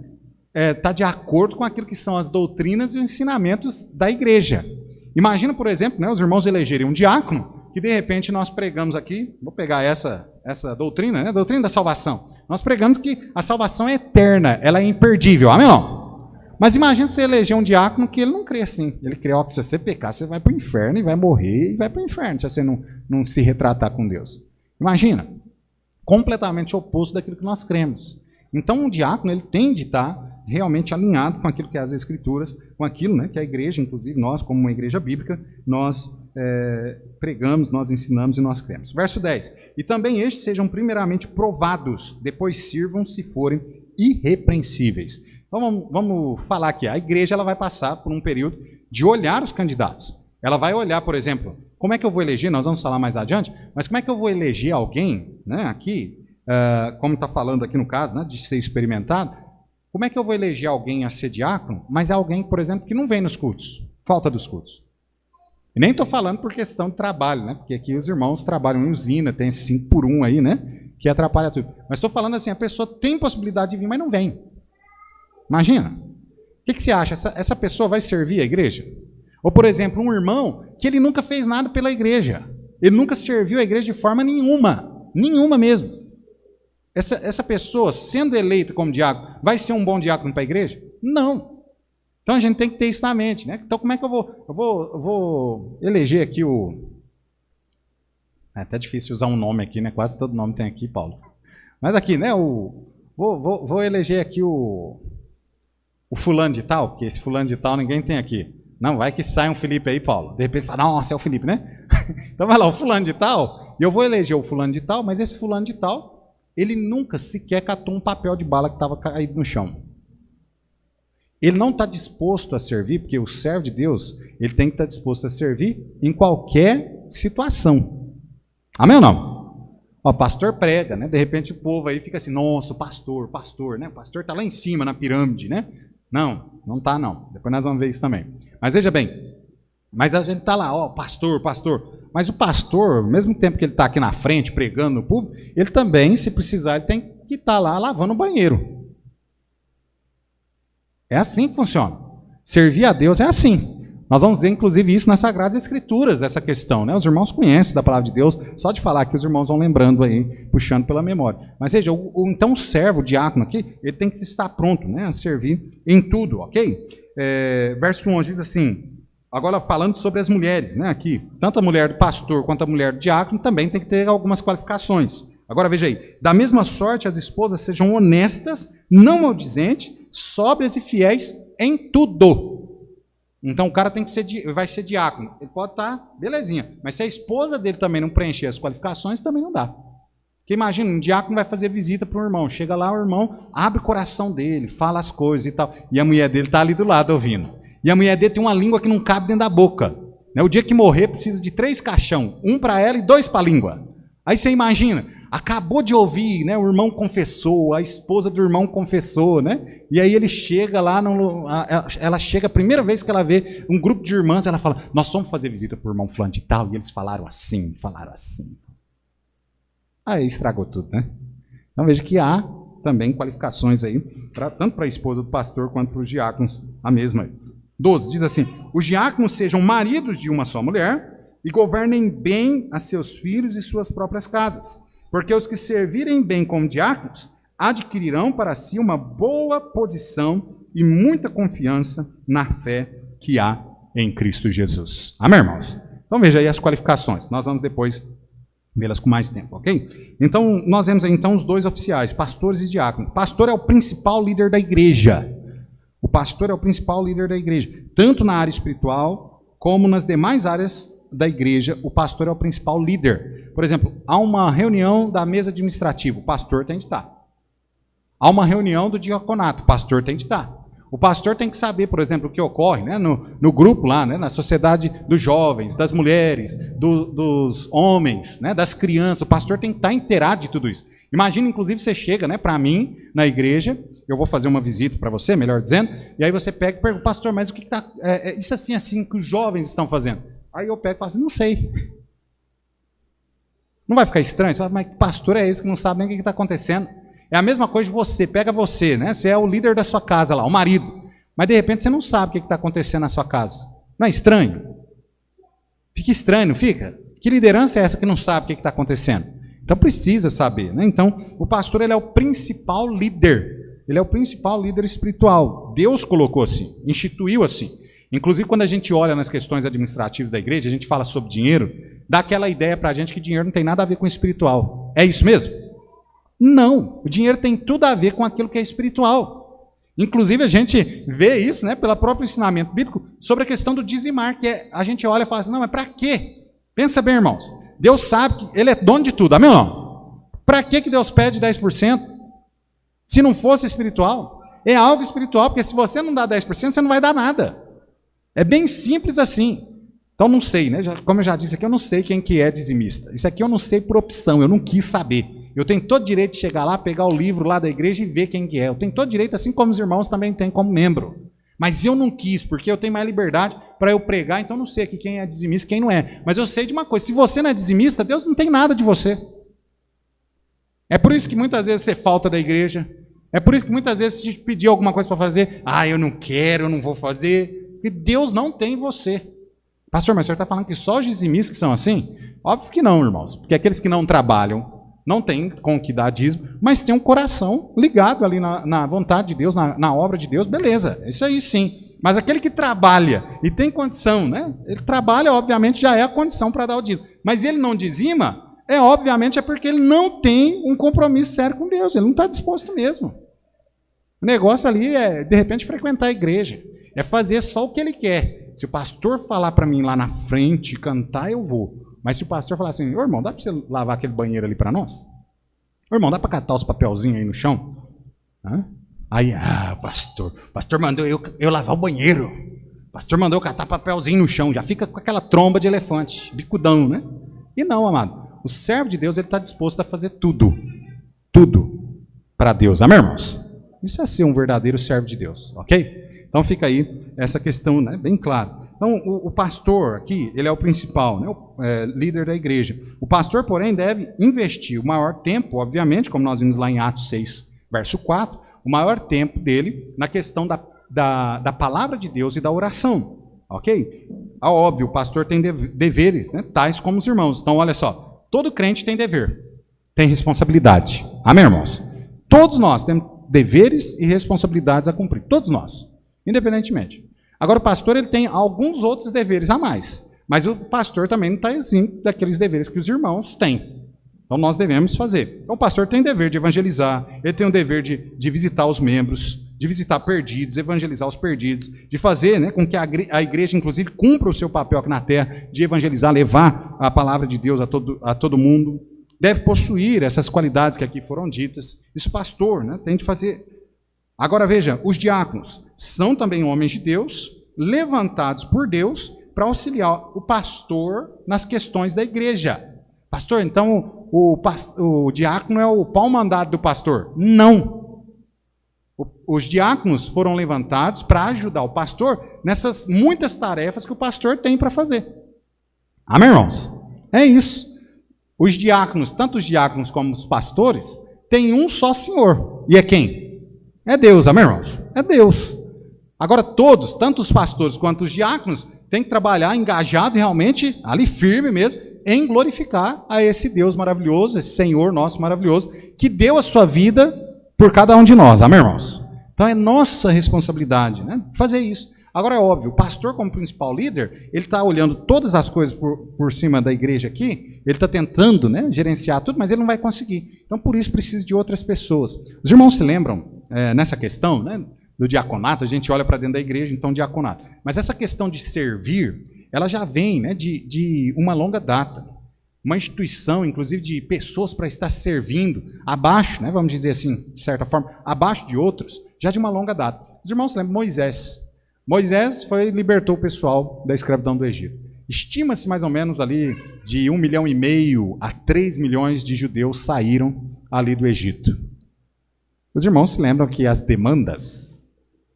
está de acordo com aquilo que são as doutrinas e os ensinamentos da igreja. Imagina, por exemplo, né, os irmãos elegerem um diácono, que de repente nós pregamos aqui, vou pegar essa doutrina, né, a doutrina da salvação. Nós pregamos que a salvação é eterna, ela é imperdível, amém ou não? Mas imagina você eleger um diácono que ele não crê assim. Ele crê que se você pecar, você vai para o inferno e vai morrer e vai para o inferno, se você não se retratar com Deus. Imagina, completamente oposto daquilo que nós cremos. Então um diácono ele tem de estar realmente alinhado com aquilo que é as Escrituras, com aquilo, né, que a igreja, inclusive nós, como uma igreja bíblica, nós pregamos, nós ensinamos e nós cremos. Verso 10. E também estes sejam primeiramente provados, depois sirvam se forem irrepreensíveis. Então vamos falar aqui, a igreja ela vai passar por um período de olhar os candidatos. Ela vai olhar, por exemplo, como é que eu vou eleger, nós vamos falar mais adiante, mas como é que eu vou eleger alguém, né, aqui, como está falando aqui no caso, né, de ser experimentado, como é que eu vou eleger alguém a ser diácono, mas é alguém, por exemplo, que não vem nos cultos, falta dos cultos. E nem estou falando por questão de trabalho, né? Porque aqui os irmãos trabalham em usina, tem esse 5 por 1 aí, né? Que atrapalha tudo. Mas estou falando assim, a pessoa tem possibilidade de vir, mas não vem. Imagina. O que você acha? Essa pessoa vai servir a igreja? Ou, por exemplo, um irmão que ele nunca fez nada pela igreja. Ele nunca serviu a igreja de forma nenhuma. Nenhuma mesmo. Essa pessoa, sendo eleita como diácono, vai ser um bom diácono para a igreja? Não. Então a gente tem que ter isso na mente, né? Então como é que eu vou eleger aqui o... É até difícil usar um nome aqui, né? Quase todo nome tem aqui, Paulo. Mas aqui, né? Vou eleger aqui o fulano de tal, porque esse fulano de tal ninguém tem aqui. Não, vai que sai um Felipe aí, Paulo. De repente fala, nossa, é o Felipe, né? Então vai lá, o fulano de tal, e eu vou eleger o fulano de tal, mas esse fulano de tal, ele nunca sequer catou um papel de bala que estava caído no chão. Ele não está disposto a servir, porque o servo de Deus, ele tem que estar disposto a servir em qualquer situação. Amém ou não? O pastor prega, né? De repente o povo aí fica assim, nossa, pastor, né? O pastor está lá em cima, na pirâmide, né? Não está não. Depois nós vamos ver isso também. Mas veja bem, mas a gente está lá, ó, pastor. Mas o pastor, ao mesmo tempo que ele está aqui na frente, pregando no público, ele também, se precisar, ele tem que estar lá lavando o banheiro. É assim que funciona. Servir a Deus é assim. Nós vamos ver, inclusive, isso nas Sagradas Escrituras, essa questão, né? Os irmãos conhecem da palavra de Deus, só de falar que os irmãos vão lembrando aí, puxando pela memória. Mas veja, então o servo, o diácono aqui, ele tem que estar pronto, né, a servir em tudo, ok? Verso 11 diz assim, agora falando sobre as mulheres, né, aqui, tanto a mulher do pastor quanto a mulher do diácono também tem que ter algumas qualificações. Agora veja aí, da mesma sorte as esposas sejam honestas, não maldizentes, sóbrias e fiéis em tudo. Então o cara tem que vai ser diácono. Ele pode estar, belezinha. Mas se a esposa dele também não preencher as qualificações, também não dá. Porque imagina, um diácono vai fazer visita para um irmão. Chega lá, o irmão abre o coração dele, fala as coisas e tal. E a mulher dele está ali do lado ouvindo. E a mulher dele tem uma língua que não cabe dentro da boca. Né? O dia que morrer, precisa de 3 caixão. Um para ela e 2 para a língua. Aí você imagina, acabou de ouvir, né? O irmão confessou, a esposa do irmão confessou, né? E aí ele chega lá, ela chega, a primeira vez que ela vê um grupo de irmãs, ela fala, nós fomos fazer visita para o irmão fulano de tal, e eles falaram assim, falaram assim. Aí estragou tudo, né? Então veja que há também qualificações aí, tanto para a esposa do pastor quanto para os diáconos, a mesma. 12, diz assim, os diáconos sejam maridos de uma só mulher e governem bem a seus filhos e suas próprias casas, porque os que servirem bem como diáconos adquirirão para si uma boa posição e muita confiança na fé que há em Cristo Jesus. Amém, irmãos? Então veja aí as qualificações, nós vamos depois vê-las com mais tempo, ok? Então, nós vemos aí então os 2 oficiais, pastores e diáconos. Pastor é o principal líder da igreja. O pastor é o principal líder da igreja. Tanto na área espiritual, como nas demais áreas da igreja, o pastor é o principal líder. Por exemplo, há uma reunião da mesa administrativa, o pastor tem de estar. Há uma reunião do diaconato, o pastor tem de estar. O pastor tem que saber, por exemplo, o que ocorre, né, no grupo lá, né, na sociedade dos jovens, das mulheres, dos homens, né, das crianças. O pastor tem que estar inteirado de tudo isso. Imagina, inclusive, você chega, né, para mim, na igreja, eu vou fazer uma visita para você, melhor dizendo, e aí você pega e pergunta, pastor, mas o que está... isso assim que os jovens estão fazendo? Aí eu pego e falo assim, não sei. Não vai ficar estranho? Você fala, mas que pastor é esse que não sabe nem o que está acontecendo? É a mesma coisa de você, pega você, né? Você é o líder da sua casa lá, o marido. Mas de repente você não sabe o que está acontecendo na sua casa. Não é estranho? Fica estranho, não fica? Que liderança é essa que não sabe o que está acontecendo? Então precisa saber, né? Então o pastor ele é o principal líder. Ele é o principal líder espiritual. Deus colocou assim, instituiu assim. Inclusive quando a gente olha nas questões administrativas da igreja, a gente fala sobre dinheiro, dá aquela ideia para a gente que dinheiro não tem nada a ver com espiritual. É isso mesmo? Não, o dinheiro tem tudo a ver com aquilo que é espiritual. Inclusive a gente vê isso, né, pelo próprio ensinamento bíblico sobre a questão do dizimar, que a gente olha e fala assim, não, mas para quê? Pensa bem, irmãos. Deus sabe que Ele é dono de tudo, amém ou não? Para que Deus pede 10%? Se não fosse espiritual? É algo espiritual, porque se você não dá 10%, você não vai dar nada. É bem simples assim. Então não sei, né? Como eu já disse aqui, eu não sei quem que é dizimista. Isso aqui eu não sei por opção, eu não quis saber. Eu tenho todo direito de chegar lá, pegar o livro lá da igreja e ver quem que é. Eu tenho todo direito, assim como os irmãos também têm como membro. Mas eu não quis, porque eu tenho mais liberdade para eu pregar, então eu não sei aqui quem é dizimista e quem não é. Mas eu sei de uma coisa, se você não é dizimista, Deus não tem nada de você. É por isso que muitas vezes você falta da igreja. É por isso que muitas vezes se te pedir alguma coisa para fazer, eu não quero, eu não vou fazer. Porque Deus não tem você. Pastor, mas o senhor está falando que só os dizimistas que são assim? Óbvio que não, irmãos. Porque aqueles que não trabalham, não tem com que dar dízimo, mas tem um coração ligado ali na vontade de Deus, na obra de Deus, beleza, isso aí sim. Mas aquele que trabalha e tem condição, né? Ele trabalha, obviamente, já é a condição para dar o dízimo. Mas ele não dizima, obviamente é porque ele não tem um compromisso sério com Deus, ele não está disposto mesmo. O negócio ali é, de repente, frequentar a igreja, é fazer só o que ele quer. Se o pastor falar para mim lá na frente, cantar, eu vou. Mas se o pastor falar assim, ô irmão, dá para você lavar aquele banheiro ali para nós? Ô irmão, dá para catar os papelzinhos aí no chão? Aí, pastor, o pastor mandou eu lavar o banheiro. O pastor mandou eu catar papelzinho no chão, já fica com aquela tromba de elefante, bicudão, né? E não, amado, o servo de Deus, ele está disposto a fazer tudo para Deus, amém, irmãos? Isso é ser um verdadeiro servo de Deus, ok? Então fica aí essa questão, né, bem clara. Então, o pastor aqui, ele é o principal, né, líder da igreja. O pastor, porém, deve investir o maior tempo, obviamente, como nós vimos lá em Atos 6, verso 4, o maior tempo dele na questão da palavra de Deus e da oração, ok? Óbvio, o pastor tem deveres, né, tais como os irmãos. Então, olha só, todo crente tem dever, tem responsabilidade. Amém, irmãos? Todos nós temos deveres e responsabilidades a cumprir, todos nós, independentemente. Agora, o pastor ele tem alguns outros deveres a mais, mas o pastor também não está exento daqueles deveres que os irmãos têm. Então, nós devemos fazer. Então, o pastor tem o dever de evangelizar, ele tem o dever de visitar os membros, de visitar perdidos, evangelizar os perdidos, de fazer, né, com que a igreja, inclusive, cumpra o seu papel aqui na terra, de evangelizar, levar a palavra de Deus a todo mundo. Deve possuir essas qualidades que aqui foram ditas. Isso o pastor, né, tem de fazer. Agora veja, os diáconos são também homens de Deus, levantados por Deus para auxiliar o pastor nas questões da igreja. Pastor, então o diácono é o pau-mandado do pastor? Não. Os diáconos foram levantados para ajudar o pastor nessas muitas tarefas que o pastor tem para fazer. Amém, irmãos? É isso. Os diáconos, tanto os diáconos como os pastores, têm um só Senhor. E é quem? É Deus, amém, irmãos? É Deus. Agora todos, tanto os pastores quanto os diáconos, têm que trabalhar engajado realmente, ali firme mesmo, em glorificar a esse Deus maravilhoso, esse Senhor nosso maravilhoso, que deu a sua vida por cada um de nós, amém, irmãos? Então é nossa responsabilidade, né, fazer isso. Agora é óbvio, o pastor como principal líder, ele está olhando todas as coisas por cima da igreja aqui, ele está tentando, né, gerenciar tudo, mas ele não vai conseguir. Então por isso precisa de outras pessoas. Os irmãos se lembram, nessa questão, né, do diaconato, a gente olha para dentro da igreja, então diaconato. Mas essa questão de servir, ela já vem, né, de uma longa data. Uma instituição, inclusive, de pessoas para estar servindo abaixo, né, vamos dizer assim, de certa forma, abaixo de outros, já de uma longa data. Os irmãos se lembram, Moisés. Moisés libertou o pessoal da escravidão do Egito. Estima-se mais ou menos ali de 1,5 milhão a 3 milhões de judeus saíram ali do Egito. Os irmãos se lembram que as demandas,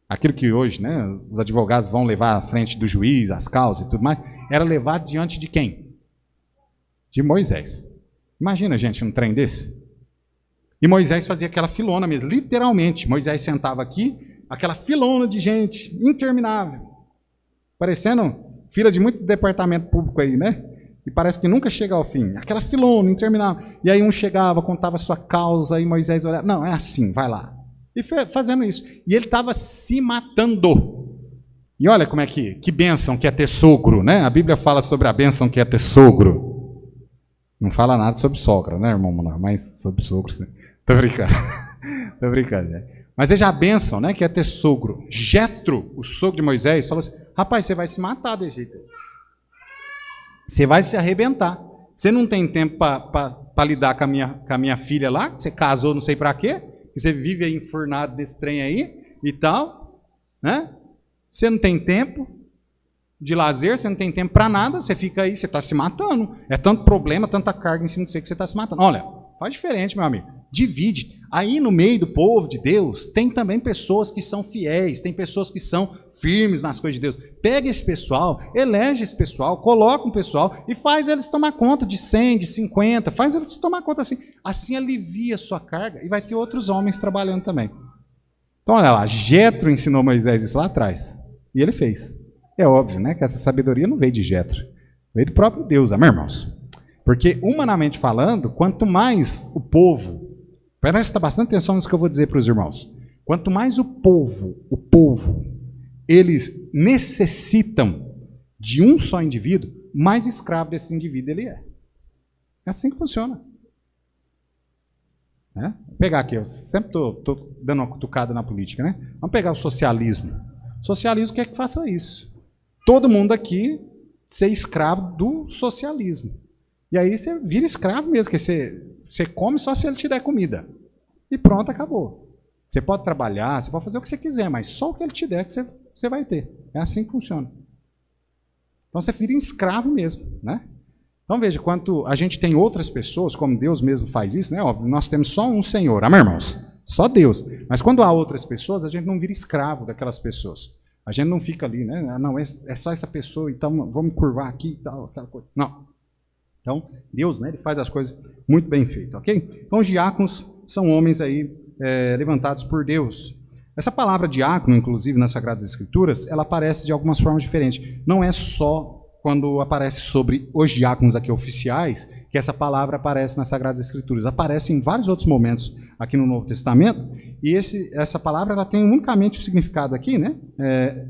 aquilo que hoje, né, os advogados vão levar à frente do juiz, as causas e tudo mais, era levado diante de quem? De Moisés. Imagina, gente, um trem desse. E Moisés fazia aquela filona mesmo, literalmente. Moisés sentava aqui, aquela filona de gente, interminável. Parecendo fila de muito departamento público aí, né? E parece que nunca chega ao fim. Aquela filona interminável. E aí um chegava, contava a sua causa, e Moisés olhava. Não, é assim, vai lá. E fazendo isso. E ele estava se matando. E olha como é que bênção que é ter sogro, né? A Bíblia fala sobre a bênção que é ter sogro. Não fala nada sobre sogra, né, irmão? Mas sobre sogro, sim. Tô brincando. Tô brincando, né? Mas veja a bênção, né, que é ter sogro. Jetro, o sogro de Moisés, falou assim, rapaz, você vai se matar desse jeito. Você vai se arrebentar. Você não tem tempo para lidar com a minha filha lá, que você casou não sei para quê, que você vive aí enfurnado desse trem aí e tal, né? Você não tem tempo de lazer, você não tem tempo para nada, você fica aí, você está se matando. É tanto problema, tanta carga em cima de você que você está se matando. Olha, faz diferente, meu amigo. Divide. Aí no meio do povo de Deus, tem também pessoas que são fiéis, tem pessoas que são firmes nas coisas de Deus. Pega esse pessoal, elege esse pessoal, coloca um pessoal e faz eles tomar conta de 100, de 50, faz eles tomar conta assim. Assim alivia a sua carga e vai ter outros homens trabalhando também. Então olha lá, Jetro ensinou Moisés isso lá atrás. E ele fez. É óbvio, né, que essa sabedoria não veio de Jetro, veio do próprio Deus, amém, irmãos? Porque, humanamente falando, quanto mais o povo, presta bastante atenção nisso que eu vou dizer para os irmãos, quanto mais o povo, eles necessitam de um só indivíduo, mais escravo desse indivíduo ele é. É assim que funciona. Vou pegar aqui, eu sempre estou dando uma cutucada na política, né? Vamos pegar o socialismo. O socialismo quer que faça isso. Todo mundo aqui ser escravo do socialismo. E aí você vira escravo mesmo, porque você come só se ele te der comida. E pronto, acabou. Você pode trabalhar, você pode fazer o que você quiser, mas só o que ele te der que você vai ter. É assim que funciona. Então você vira escravo mesmo, né? Então veja, quanto a gente tem outras pessoas, como Deus mesmo faz isso, né? Óbvio, nós temos só um Senhor, amém, irmãos? Só Deus. Mas quando há outras pessoas, a gente não vira escravo daquelas pessoas. A gente não fica ali, né? Não, é só essa pessoa, então vamos curvar aqui e tal, aquela coisa. Não. Então, Deus, né, ele faz as coisas muito bem feitas, ok? Então, os diáconos são homens aí levantados por Deus. Essa palavra diácono, inclusive, nas Sagradas Escrituras, ela aparece de algumas formas diferentes. Não é só quando aparece sobre os diáconos aqui oficiais que essa palavra aparece nas Sagradas Escrituras. Aparece em vários outros momentos aqui no Novo Testamento. E essa palavra ela tem unicamente o significado aqui, né,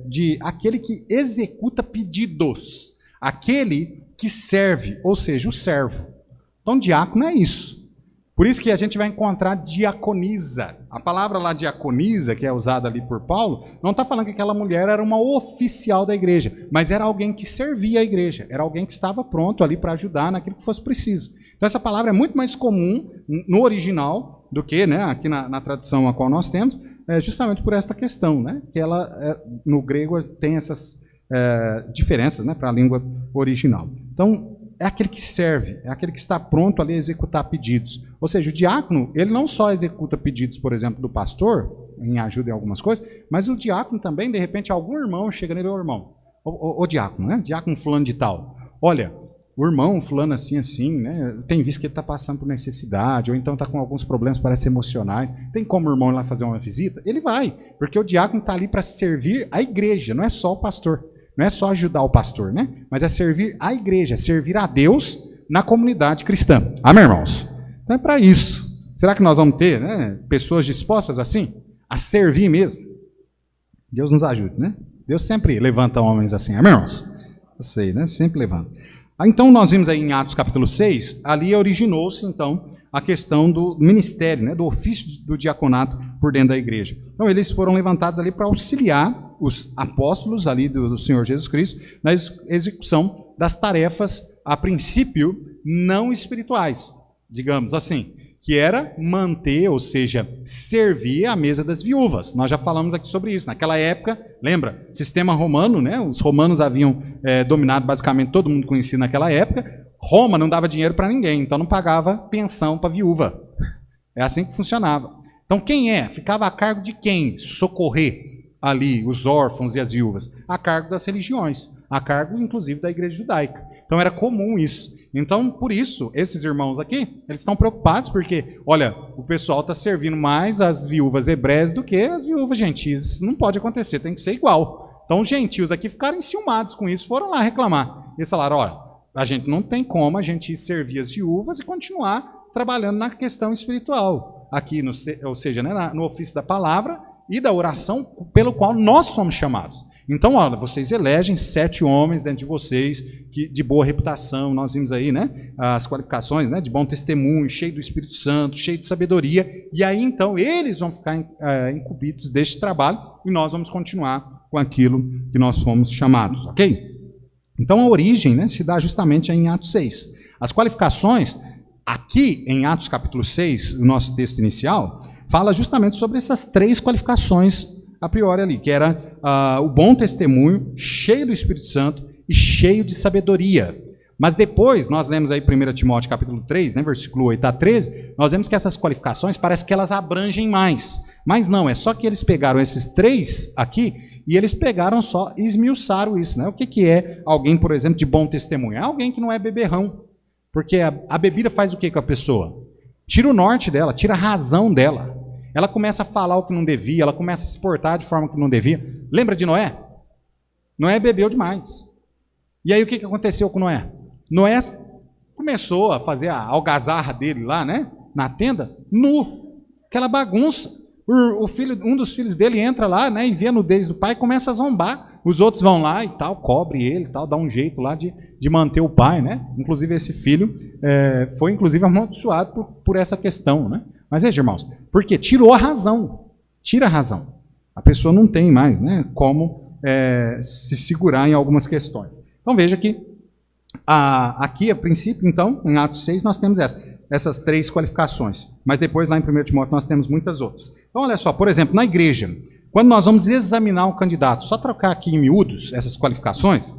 de aquele que executa pedidos. Aquele que serve, ou seja, o servo. Então, diácono é isso. Por isso que a gente vai encontrar diaconisa. A palavra lá diaconisa, que é usada ali por Paulo, não está falando que aquela mulher era uma oficial da igreja, mas era alguém que servia a igreja, era alguém que estava pronto ali para ajudar naquilo que fosse preciso. Então essa palavra é muito mais comum no original do que, né, aqui na tradução a qual nós temos, justamente por esta questão, né? Que ela, no grego, tem essas diferenças, né, para a língua original. Então, é aquele que serve, é aquele que está pronto ali a executar pedidos. Ou seja, o diácono, ele não só executa pedidos, por exemplo, do pastor, em ajuda em algumas coisas, mas o diácono também, de repente, algum irmão chega nele, irmão, o diácono, né? Diácono fulano de tal. Olha, o irmão fulano assim, né? Tem visto que ele está passando por necessidade, ou então está com alguns problemas, parece emocionais. Tem como o irmão ir lá fazer uma visita? Ele vai, porque o diácono está ali para servir a igreja, não é só o pastor. Não é só ajudar o pastor, né? Mas é servir a igreja, é servir a Deus na comunidade cristã. Amém, irmãos? Então é para isso. Será que nós vamos ter, né, pessoas dispostas assim? A servir mesmo? Deus nos ajude, né? Deus sempre levanta homens assim. Amém, irmãos? Eu sei, né? Sempre levanta. Então nós vimos aí em Atos capítulo 6, ali originou-se então a questão do ministério, né, do ofício do diaconato por dentro da igreja. Então eles foram levantados ali para auxiliar os apóstolos ali do Senhor Jesus Cristo na execução das tarefas, a princípio, não espirituais, digamos assim, que era manter, ou seja, servir a mesa das viúvas. Nós já falamos aqui sobre isso. Naquela época, lembra, sistema romano, né? Os romanos haviam dominado basicamente todo mundo conhecido naquela época. Roma não dava dinheiro para ninguém, então não pagava pensão para viúva. É assim que funcionava. Então quem ficava a cargo de quem socorrer ali os órfãos e as viúvas? A cargo das religiões, a cargo inclusive da igreja judaica. Então era comum isso. Então, por isso, esses irmãos aqui, eles estão preocupados porque, olha, o pessoal está servindo mais as viúvas hebreias do que as viúvas gentis. Isso não pode acontecer, tem que ser igual. Então, os gentios aqui ficaram enciumados com isso, foram lá reclamar. Eles falaram, olha, a gente não tem como a gente servir as viúvas e continuar trabalhando na questão espiritual. Aqui, ou seja, né, no ofício da palavra e da oração pelo qual nós somos chamados. Então, olha, vocês elegem 7 homens dentro de vocês, de boa reputação, nós vimos aí, né, as qualificações, né, de bom testemunho, cheio do Espírito Santo, cheio de sabedoria, e aí então eles vão ficar incumbidos deste trabalho e nós vamos continuar com aquilo que nós fomos chamados, ok? Então a origem, né, se dá justamente em Atos 6. As qualificações, aqui em Atos capítulo 6, o nosso texto inicial, fala justamente sobre essas 3 qualificações a priori ali, que era o bom testemunho, cheio do Espírito Santo e cheio de sabedoria. Mas depois, nós lemos aí 1 Timóteo capítulo 3, né, versículo 8 a 13, nós vemos que essas qualificações parece que elas abrangem mais. Mas não, é só que eles pegaram esses 3 aqui e eles pegaram só e esmiuçaram isso, né? O que é alguém, por exemplo, de bom testemunho? É alguém que não é beberrão. Porque a bebida faz o que com a pessoa? Tira o norte dela, tira a razão dela. Ela começa a falar o que não devia, ela começa a se portar de forma que não devia. Lembra de Noé? Noé bebeu demais. E aí o que aconteceu com Noé? Noé começou a fazer a algazarra dele lá, né? Na tenda, nu. Aquela bagunça. Um dos filhos dele entra lá, né? E vê a nudez do pai e começa a zombar. Os outros vão lá e tal, cobre ele e tal, dá um jeito lá de manter o pai, né? Inclusive esse filho foi inclusive amaldiçoado por essa questão, né? Mas veja, irmãos, porque tirou a razão, tira a razão. A pessoa não tem mais, né, como se segurar em algumas questões. Então veja que aqui, a princípio, então, em Atos 6, nós temos essas 3 qualificações. Mas depois, lá em 1 Timóteo, nós temos muitas outras. Então, olha só, por exemplo, na igreja, quando nós vamos examinar um candidato, só trocar aqui em miúdos essas qualificações,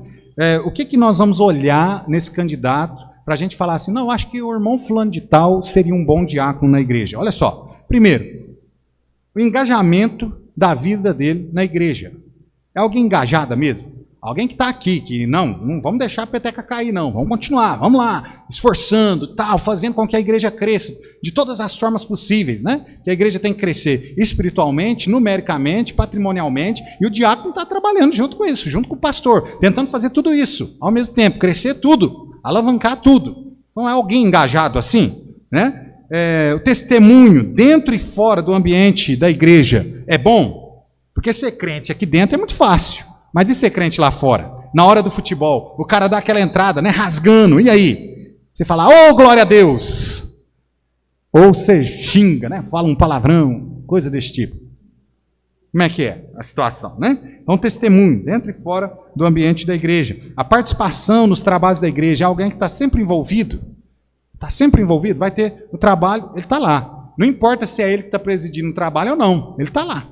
o que nós vamos olhar nesse candidato para a gente falar assim, não, acho que o irmão fulano de tal seria um bom diácono na igreja. Olha só, primeiro, o engajamento da vida dele na igreja. É alguém engajada mesmo? Alguém que está aqui, que não vamos deixar a peteca cair não, vamos continuar, vamos lá, esforçando, tal, fazendo com que a igreja cresça de todas as formas possíveis, né? Que a igreja tem que crescer espiritualmente, numericamente, patrimonialmente, e o diácono está trabalhando junto com isso, junto com o pastor, tentando fazer tudo isso, ao mesmo tempo, crescer tudo, alavancar tudo. Então é alguém engajado assim, né? O testemunho dentro e fora do ambiente da igreja é bom, porque ser crente aqui dentro é muito fácil, mas e ser crente lá fora? Na hora do futebol, o cara dá aquela entrada, né, rasgando, e aí? Você fala, ô, glória a Deus! Ou você xinga, né, fala um palavrão, coisa desse tipo. Como é que é a situação, né? Então, testemunho, dentro e fora do ambiente da igreja. A participação nos trabalhos da igreja, é alguém que está sempre envolvido, vai ter o trabalho, ele está lá. Não importa se é ele que está presidindo o trabalho ou não, ele está lá.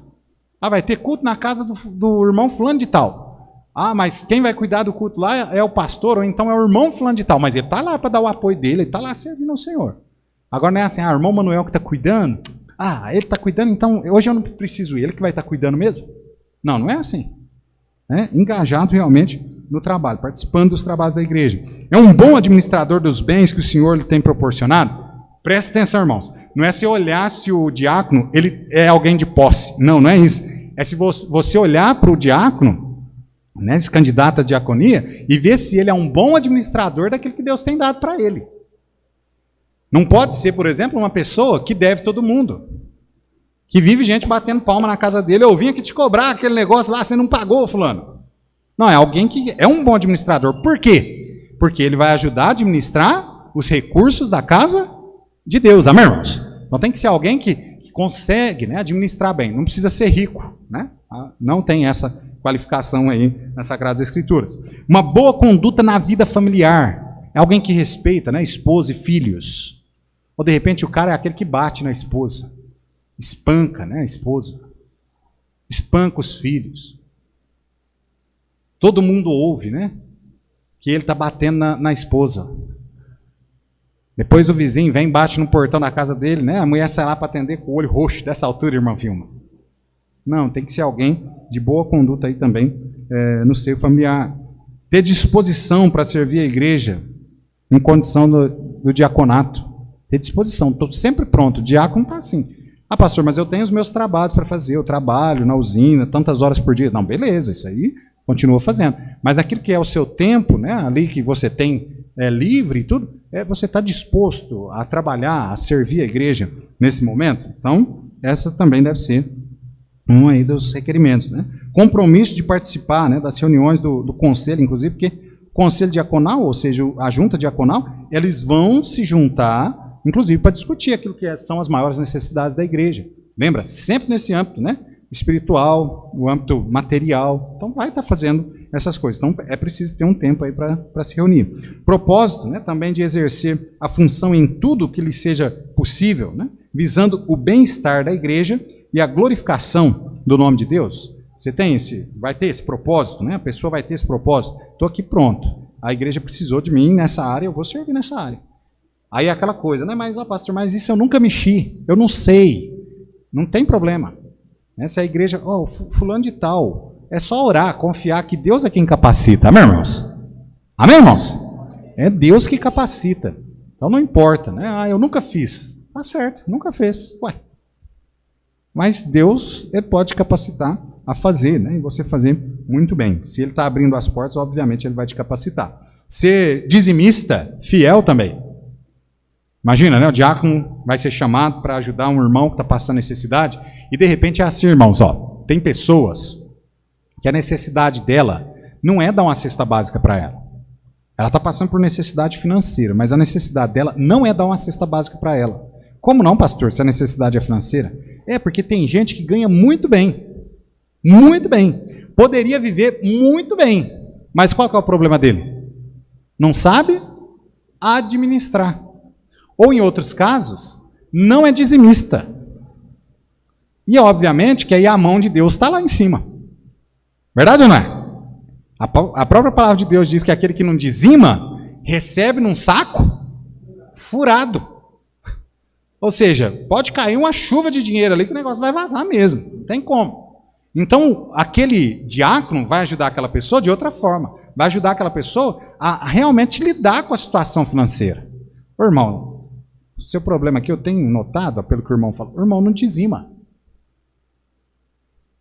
Ah, vai ter culto na casa do irmão fulano de tal. Ah, mas quem vai cuidar do culto lá é o pastor, ou então é o irmão fulano de tal. Mas ele está lá para dar o apoio dele, ele está lá servindo ao Senhor. Agora não é assim, o irmão Manuel que está cuidando. Ah, ele está cuidando, então hoje eu não preciso ir, ele que vai estar cuidando mesmo? Não, não é assim. Engajado realmente no trabalho, participando dos trabalhos da igreja. É um bom administrador dos bens que o Senhor lhe tem proporcionado? Presta atenção, irmãos. Não é se olhar se o diácono ele é alguém de posse. Não, não é isso. É se você olhar para o diácono, né, esse candidato à diaconia, e ver se ele é um bom administrador daquilo que Deus tem dado para ele. Não pode ser, por exemplo, uma pessoa que deve todo mundo. Que vive gente batendo palma na casa dele. Eu vim aqui te cobrar aquele negócio lá, você não pagou, fulano. Não, é alguém que é um bom administrador. Por quê? Porque ele vai ajudar a administrar os recursos da casa de Deus. Amém, irmãos? Então tem que ser alguém que consegue, né, administrar bem. Não precisa ser rico, né? Não tem essa qualificação aí nas Sagradas Escrituras. Uma boa conduta na vida familiar. É alguém que respeita, né, esposa e filhos. Ou de repente o cara é aquele que bate na esposa. Espanca, né, a esposa. Espanca os filhos. Todo mundo ouve, né? Que ele está batendo na esposa. Depois o vizinho vem, bate no portão da casa dele, né? A mulher sai lá para atender com o olho roxo. Dessa altura, irmão Vilma. Não, tem que ser alguém de boa conduta aí também no seio familiar. Ter disposição para servir a igreja em condição do diaconato. Ter disposição, estou sempre pronto. O diácono está assim. Ah, pastor, mas eu tenho os meus trabalhos para fazer. Eu trabalho na usina, tantas horas por dia. Não, beleza, isso aí continua fazendo. Mas aquilo que é o seu tempo, né, ali que você tem livre e tudo, você está disposto a trabalhar, a servir a igreja nesse momento? Então, essa também deve ser um aí dos requerimentos. Né? Compromisso de participar, né, das reuniões do conselho, inclusive, porque o conselho diaconal, ou seja, a junta diaconal, eles vão se juntar, inclusive, para discutir aquilo que são as maiores necessidades da igreja. Lembra? Sempre nesse âmbito, né? Espiritual, no âmbito material. Então, vai estar fazendo essas coisas. Então, é preciso ter um tempo aí para se reunir. Propósito, né? Também de exercer a função em tudo que lhe seja possível, né? Visando o bem-estar da igreja e a glorificação do nome de Deus. Você vai ter esse propósito, né? A pessoa vai ter esse propósito. Estou aqui pronto. A igreja precisou de mim nessa área, eu vou servir nessa área. Aí é aquela coisa, né? Mas, pastor, mas isso eu nunca mexi, eu não sei. Não tem problema. Se a igreja, fulano de tal, é só orar, confiar que Deus é quem capacita. Amém, irmãos? Amém, irmãos? É Deus que capacita. Então não importa, né? Ah, eu nunca fiz. Tá certo, nunca fez. Ué. Mas Deus, Ele pode capacitar a fazer, né? E você fazer muito bem. Se Ele está abrindo as portas, obviamente Ele vai te capacitar. Ser dizimista, fiel também. Imagina, né? O diácono vai ser chamado para ajudar um irmão que está passando necessidade e de repente é assim, irmãos, tem pessoas que a necessidade dela não é dar uma cesta básica para ela. Ela está passando por necessidade financeira, mas a necessidade dela não é dar uma cesta básica para ela. Como não, pastor, se a necessidade é financeira? É porque tem gente que ganha muito bem, poderia viver muito bem, mas qual que é o problema dele? Não sabe administrar. Ou, em outros casos, não é dizimista. E, obviamente, que aí a mão de Deus está lá em cima. Verdade ou não é? A própria palavra de Deus diz que aquele que não dizima, recebe num saco furado. Ou seja, pode cair uma chuva de dinheiro ali que o negócio vai vazar mesmo. Não tem como. Então, aquele diácono vai ajudar aquela pessoa de outra forma. Vai ajudar aquela pessoa a realmente lidar com a situação financeira. Ô, irmão, o seu problema aqui, eu tenho notado, pelo que o irmão falou, o irmão não dizima.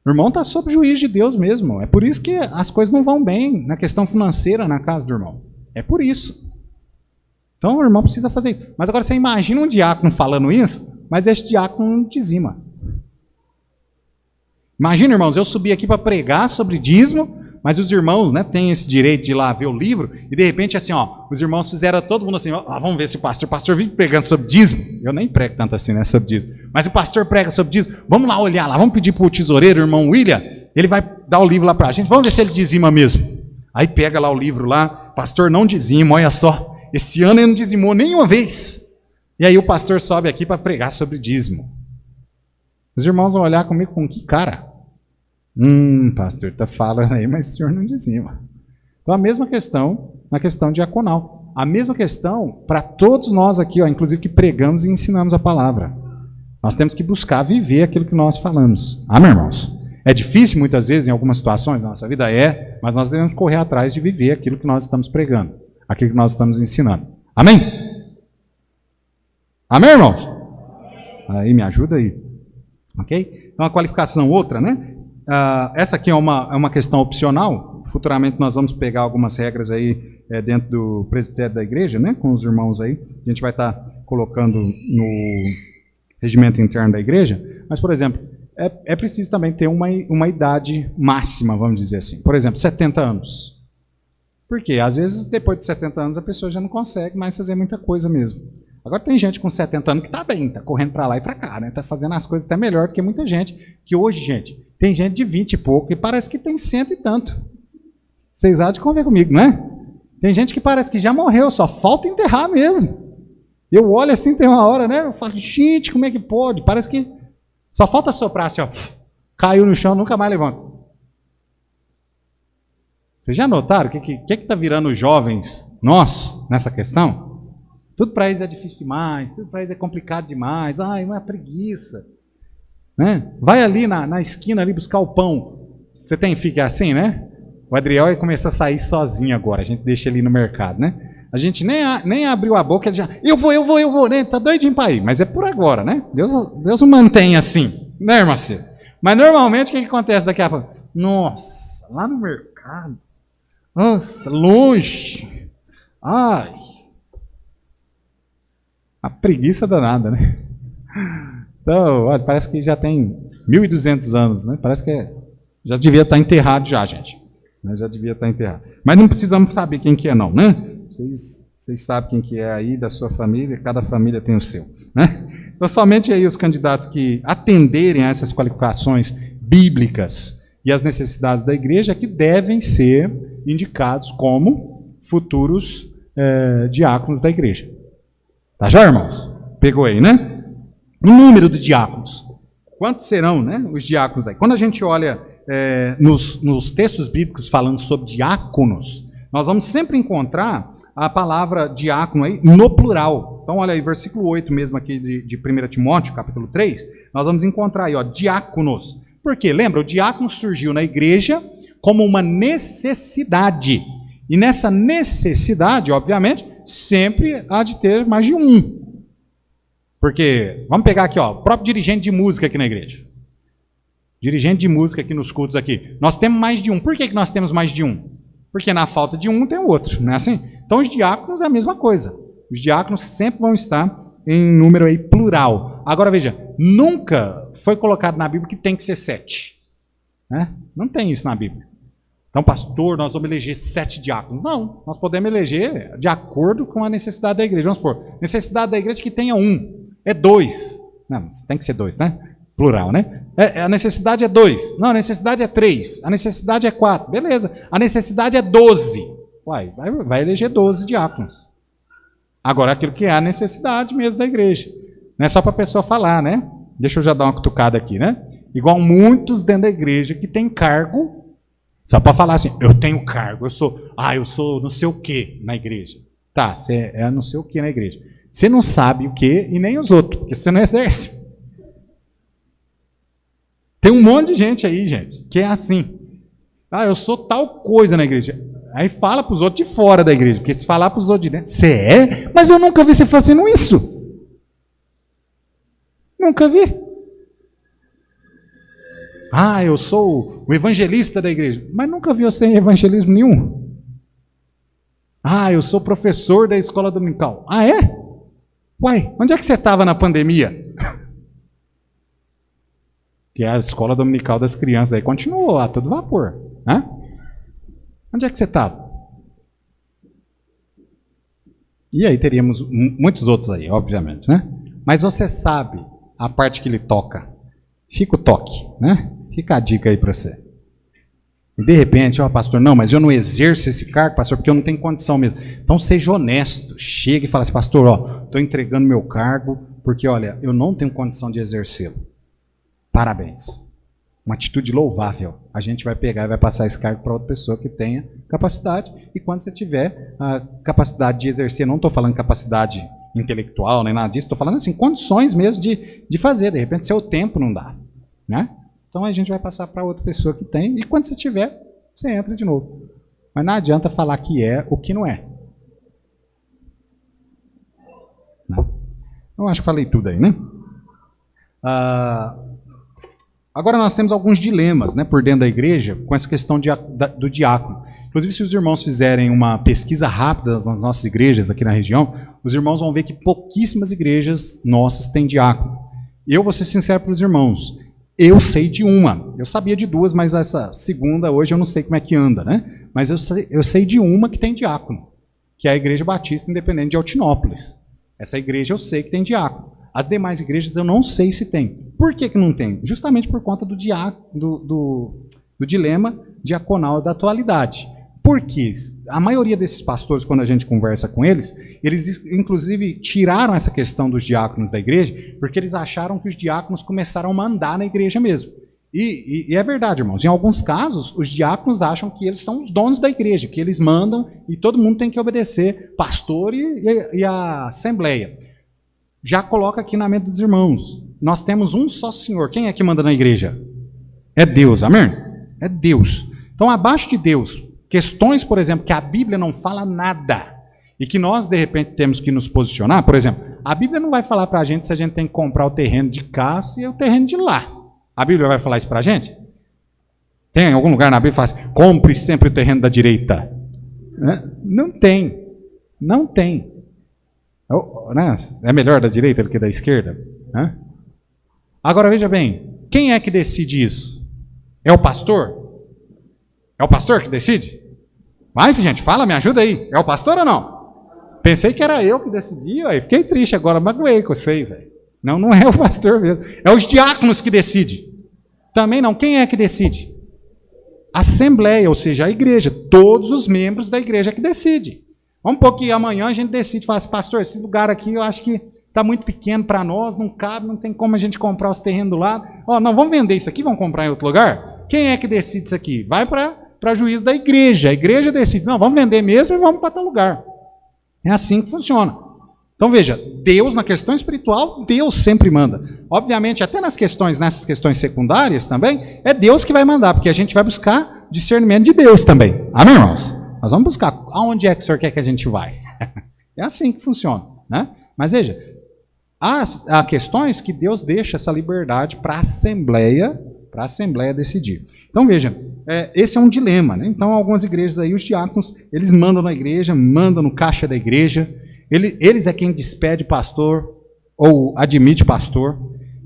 O irmão está sob o juízo de Deus mesmo. É por isso que as coisas não vão bem na questão financeira na casa do irmão. É por isso. Então o irmão precisa fazer isso. Mas agora você imagina um diácono falando isso, mas esse diácono não dizima. Imagina, irmãos, eu subi aqui para pregar sobre dízimo, mas os irmãos, né, têm esse direito de ir lá ver o livro, e de repente assim, os irmãos fizeram todo mundo assim, vamos ver se o pastor vive pregando sobre dízimo. Eu nem prego tanto assim, né, sobre dízimo. Mas o pastor prega sobre dízimo, vamos lá olhar lá, vamos pedir para o tesoureiro, o irmão William, ele vai dar o livro lá para a gente, vamos ver se ele dizima mesmo. Aí pega lá o livro lá, pastor não dizima, olha só, esse ano ele não dizimou nenhuma vez. E aí o pastor sobe aqui para pregar sobre dízimo. Os irmãos vão olhar comigo com que cara? Pastor, está falando aí, mas o senhor não dizia. Então a mesma questão na questão diaconal. A mesma questão para todos nós aqui, ó, inclusive que pregamos e ensinamos a palavra. Nós temos que buscar viver aquilo que nós falamos. Amém, irmãos? É difícil muitas vezes em algumas situações da nossa vida, mas nós devemos correr atrás de viver aquilo que nós estamos pregando, aquilo que nós estamos ensinando. Amém? Amém, irmãos? Aí, me ajuda aí. Ok? Então a qualificação outra, né? Essa aqui é uma questão opcional. Futuramente nós vamos pegar algumas regras aí dentro do presbitério da igreja, né? Com os irmãos aí. A gente vai estar colocando no regimento interno da igreja. Mas, por exemplo, é preciso também ter uma idade máxima, vamos dizer assim. Por exemplo, 70 anos. Porque às vezes depois de 70 anos a pessoa já não consegue mais fazer muita coisa mesmo. Agora tem gente com 70 anos que está bem, está correndo para lá e para cá, né? Está fazendo as coisas até melhor do que muita gente. Que hoje, gente, tem gente de 20 e pouco e parece que tem 100 e tanto. Vocês há de conver comigo, né? Tem gente que parece que já morreu, só falta enterrar mesmo. Eu olho assim, tem uma hora, né? Eu falo, gente, como é que pode? Parece que só falta soprar assim, ó. Caiu no chão, nunca mais levanta. Vocês já notaram o que está virando os jovens nossos nessa questão? Tudo para eles é difícil demais, tudo para eles é complicado demais. Ai, uma preguiça. Né? Vai ali na esquina ali buscar o pão. Você tem filho que é assim, né? O Adriel começou a sair sozinho agora. A gente deixa ele no mercado, né? A gente nem abriu a boca, ele já, eu vou, né? Tá doidinho para ir. Mas é por agora, né? Deus o mantém assim, né, irmã Cida? Mas normalmente o que acontece daqui a pouco? Nossa, lá no mercado. Nossa, longe. Ai. A preguiça danada, né? Então, olha, parece que já tem 1.200 anos, né? Parece que já devia estar enterrado já, gente. Já devia estar enterrado. Mas não precisamos saber quem que é, não, né? Vocês sabem quem que é aí da sua família, cada família tem o seu, né? Então, somente aí os candidatos que atenderem a essas qualificações bíblicas e as necessidades da igreja que devem ser indicados como futuros diáconos da igreja. Tá já, irmãos? Pegou aí, né? O número de diáconos. Quantos serão, né, os diáconos aí? Quando a gente olha nos textos bíblicos falando sobre diáconos, nós vamos sempre encontrar a palavra diácono aí no plural. Então, olha aí, versículo 8 mesmo aqui de 1 Timóteo, capítulo 3, nós vamos encontrar aí, ó, diáconos. Por quê? Lembra, o diácono surgiu na igreja como uma necessidade. E nessa necessidade, obviamente, sempre há de ter mais de um. Porque, vamos pegar aqui, ó, o próprio dirigente de música aqui na igreja. Dirigente de música aqui nos cultos aqui. Nós temos mais de um. Por que nós temos mais de um? Porque na falta de um tem o outro, não é assim? Então os diáconos é a mesma coisa. Os diáconos sempre vão estar em número aí plural. Agora veja, nunca foi colocado na Bíblia que tem que ser 7. Né? Não tem isso na Bíblia. Então, pastor, nós vamos eleger 7 diáconos. Não, nós podemos eleger de acordo com a necessidade da igreja. Vamos supor, necessidade da igreja que tenha 1. É 2. Não, tem que ser 2, né? Plural, né? A necessidade é 2. Não, a necessidade é 3. A necessidade é 4. Beleza. A necessidade é 12. Uai, vai eleger 12 diáconos. Agora, aquilo que é a necessidade mesmo da igreja. Não é só para a pessoa falar, né? Deixa eu já dar uma cutucada aqui, né? Igual muitos dentro da igreja que tem cargo, só para falar assim, eu tenho cargo, eu sou não sei o que na igreja. Tá, você é não sei o que na igreja. Você não sabe o que e nem os outros, porque você não exerce. Tem um monte de gente aí, gente, que é assim. Eu sou tal coisa na igreja. Aí fala para os outros de fora da igreja, porque se falar para os outros de dentro, você é? Mas eu nunca vi você fazendo isso. Nunca vi. Eu sou o evangelista da igreja. Mas nunca vi você em evangelismo nenhum. Eu sou professor da escola dominical. É? Uai, onde é que você estava na pandemia? Que é a escola dominical das crianças aí continuou a todo vapor. Né? Onde é que você estava? E aí teríamos muitos outros aí, obviamente, né? Mas você sabe a parte que ele toca. Fica o toque, né? Fica a dica aí para você. E de repente, pastor, não, mas eu não exerço esse cargo, pastor, porque eu não tenho condição mesmo. Então seja honesto, chega e fala assim, pastor, estou entregando meu cargo, porque olha, eu não tenho condição de exercê-lo. Parabéns. uma atitude louvável. A gente vai pegar e vai passar esse cargo para outra pessoa que tenha capacidade, e quando você tiver a capacidade de exercer, não estou falando capacidade intelectual, nem nada disso, estou falando assim, condições mesmo de fazer, de repente seu tempo não dá, né? Então a gente vai passar para outra pessoa que tem, e quando você tiver, você entra de novo. Mas não adianta falar que é o que não é. Não. Eu acho que falei tudo aí, né? Agora nós temos alguns dilemas, né, por dentro da igreja com essa questão do diácono. Inclusive, se os irmãos fizerem uma pesquisa rápida nas nossas igrejas aqui na região, os irmãos vão ver que pouquíssimas igrejas nossas têm diácono. Eu vou ser sincero para os irmãos, eu sei de uma. Eu sabia de duas, mas essa segunda hoje eu não sei como é que anda, né? Mas eu sei de uma que tem diácono, que é a Igreja Batista Independente de Altinópolis. Essa igreja eu sei que tem diácono. As demais igrejas eu não sei se tem. Por que não tem? Justamente por conta do dilema diaconal da atualidade. Porque a maioria desses pastores, quando a gente conversa com eles inclusive tiraram essa questão dos diáconos da igreja, porque eles acharam que os diáconos começaram a mandar na igreja mesmo. E é verdade, irmãos. Em alguns casos, os diáconos acham que eles são os donos da igreja, que eles mandam e todo mundo tem que obedecer, pastor e a assembleia. Já coloca aqui na mente dos irmãos. Nós temos um só Senhor. Quem é que manda na igreja? É Deus, amém? É Deus. Então, abaixo de Deus, questões, por exemplo, que a Bíblia não fala nada e que nós, de repente, temos que nos posicionar. Por exemplo, a Bíblia não vai falar para a gente se a gente tem que comprar o terreno de cá e o terreno de lá. A Bíblia vai falar isso para a gente? Tem algum lugar na Bíblia que fala assim, compre sempre o terreno da direita? Não tem. Não tem. É melhor da direita do que da esquerda? Agora, veja bem, quem é que decide isso? É o pastor? É o pastor que decide? Vai, gente, fala, me ajuda aí. É o pastor ou não? Pensei que era eu que decidia, aí fiquei triste agora, magoei com vocês. Aí. Não é o pastor mesmo. É os diáconos que decidem. Também não. Quem é que decide? A assembleia, ou seja, a igreja. Todos os membros da igreja que decidem. Vamos pôr que amanhã a gente decide, fala assim, pastor, esse lugar aqui eu acho que está muito pequeno para nós, não cabe, não tem como a gente comprar os terrenos do lado. Não, vamos vender isso aqui, vamos comprar em outro lugar? Quem é que decide isso aqui? Vai para juízo da igreja. A igreja decide, não, vamos vender mesmo e vamos para tal lugar. É assim que funciona. Então veja, Deus na questão espiritual, Deus sempre manda. Obviamente, até nessas questões secundárias também, é Deus que vai mandar, porque a gente vai buscar discernimento de Deus também. Amém, irmãos? Nós vamos buscar. Aonde é que o senhor quer que a gente vai? É assim que funciona, né? Mas veja, há questões que Deus deixa essa liberdade para a assembleia decidir. Então veja, esse é um dilema, né? Então algumas igrejas aí, os diáconos, eles mandam na igreja, mandam no caixa da igreja, eles é quem despede pastor ou admite pastor.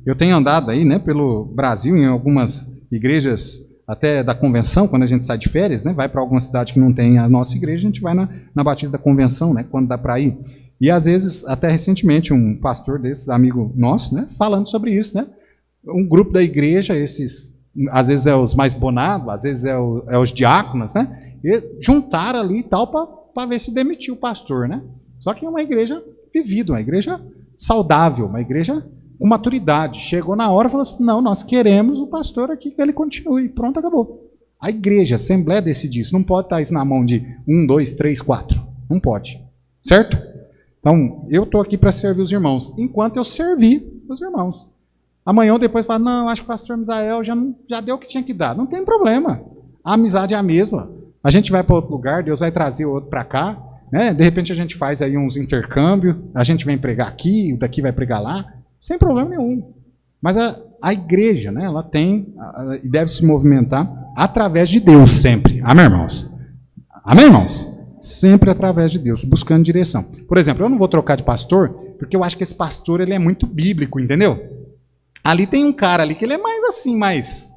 Eu tenho andado aí, né, pelo Brasil, em algumas igrejas até da convenção, quando a gente sai de férias, né, vai para alguma cidade que não tem a nossa igreja, a gente vai na Batista da Convenção, né, quando dá para ir. E às vezes, até recentemente, um pastor desses, amigo nosso, né, falando sobre isso, né, um grupo da igreja, às vezes é os mais bonados, às vezes é os diáconos, né, e juntaram ali e tal para ver se demitiu o pastor, né. Só que é uma igreja vivida, uma igreja saudável, uma igreja com maturidade. Chegou na hora e falou assim, não, nós queremos o pastor aqui que ele continue. Pronto, acabou. A igreja, a assembleia decide isso. Não pode estar isso na mão de 1, 2, 3, 4. Não pode. Certo? Então, eu estou aqui para servir os irmãos. Enquanto eu servir os irmãos. Amanhã ou depois fala, não, acho que o pastor Misael já deu o que tinha que dar. Não tem problema. A amizade é a mesma. A gente vai para outro lugar, Deus vai trazer o outro para cá. Né? De repente a gente faz aí uns intercâmbios. A gente vem pregar aqui, o daqui vai pregar lá. Sem problema nenhum. Mas a igreja, né, ela tem e deve se movimentar através de Deus sempre. Amém, irmãos? Amém, irmãos? Sempre através de Deus, buscando direção. Por exemplo, eu não vou trocar de pastor, porque eu acho que esse pastor ele é muito bíblico, entendeu? Ali tem um cara ali que ele é mais assim, mais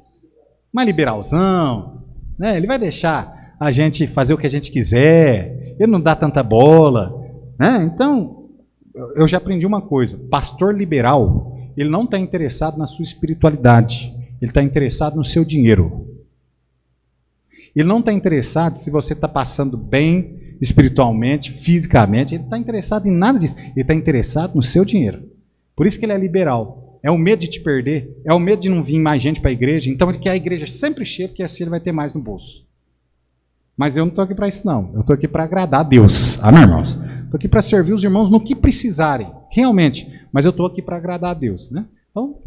liberalzão, né? Ele vai deixar a gente fazer o que a gente quiser, ele não dá tanta bola, né? Então, eu já aprendi uma coisa, pastor liberal, ele não está interessado na sua espiritualidade, ele está interessado no seu dinheiro. Ele não está interessado se você está passando bem espiritualmente, fisicamente, ele está interessado em nada disso, ele está interessado no seu dinheiro. Por isso que ele é liberal. é o medo de te perder, é o medo de não vir mais gente para a igreja. Então ele quer a igreja sempre cheia, porque assim ele vai ter mais no bolso. Mas eu não estou aqui para isso não, eu estou aqui para agradar a Deus. Amém, irmãos? Estou aqui para servir os irmãos no que precisarem, realmente. Mas eu estou aqui para agradar a Deus, né? Então,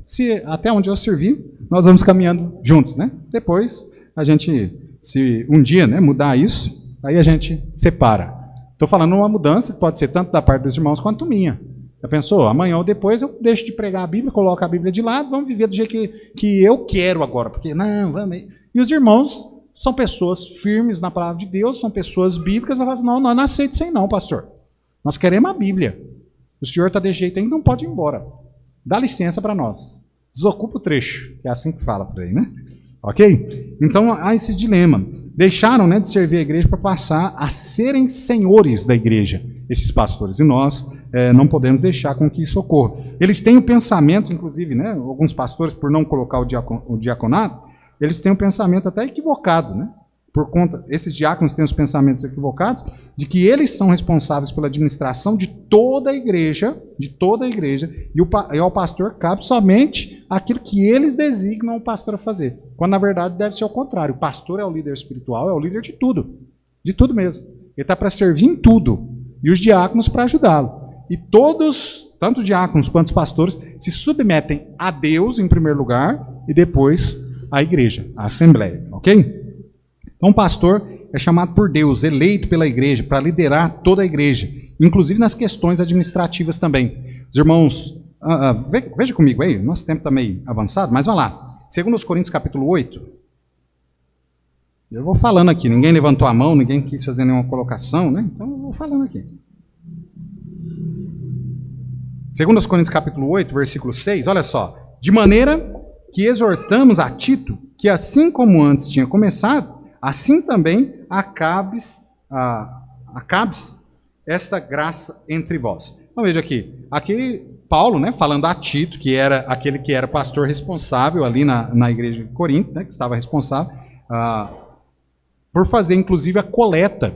até onde eu servir, nós vamos caminhando juntos, né? Depois, a gente, se um dia, né, mudar isso, aí a gente separa. Estou falando uma mudança que pode ser tanto da parte dos irmãos quanto minha. Já pensou? Amanhã ou depois eu deixo de pregar a Bíblia, coloco a Bíblia de lado, vamos viver do jeito que eu quero agora. Porque, não, vamos... E os irmãos são pessoas firmes na palavra de Deus, são pessoas bíblicas, vai falar assim, não, nós não aceitamos isso aí não, pastor. Nós queremos a Bíblia. O senhor está de jeito aí, não pode ir embora. Dá licença para nós. Desocupa o trecho, que é assim que fala por aí, né? Ok? Então há esse dilema. Deixaram, né, de servir a igreja para passar a serem senhores da igreja, esses pastores. E nós não podemos deixar com que isso ocorra. Eles têm o pensamento, inclusive, né, alguns pastores, por não colocar o diaconato, eles têm um pensamento até equivocado, né? Por conta, esses diáconos têm os pensamentos equivocados, de que eles são responsáveis pela administração de toda a igreja, e ao pastor cabe somente aquilo que eles designam o pastor a fazer. Quando, na verdade, deve ser o contrário. O pastor é o líder espiritual, é o líder de tudo mesmo. Ele está para servir em tudo, e os diáconos para ajudá-lo. E todos, tanto os diáconos quanto os pastores, se submetem a Deus, em primeiro lugar, e depois à igreja, à assembleia, ok? Então, o pastor é chamado por Deus, eleito pela igreja, para liderar toda a igreja, inclusive nas questões administrativas também. Os irmãos, veja comigo aí, nosso tempo está meio avançado, mas vamos lá. 2 Coríntios capítulo 8. Eu vou falando aqui, ninguém levantou a mão, ninguém quis fazer nenhuma colocação, né? Então eu vou falando aqui. 2 Coríntios capítulo 8, versículo 6, olha só. De maneira que exortamos a Tito, que assim como antes tinha começado, assim também acabes esta graça entre vós. Então veja aqui Paulo, né, falando a Tito, que era aquele que era pastor responsável ali na igreja de Corinto, né, que estava responsável por fazer inclusive a coleta,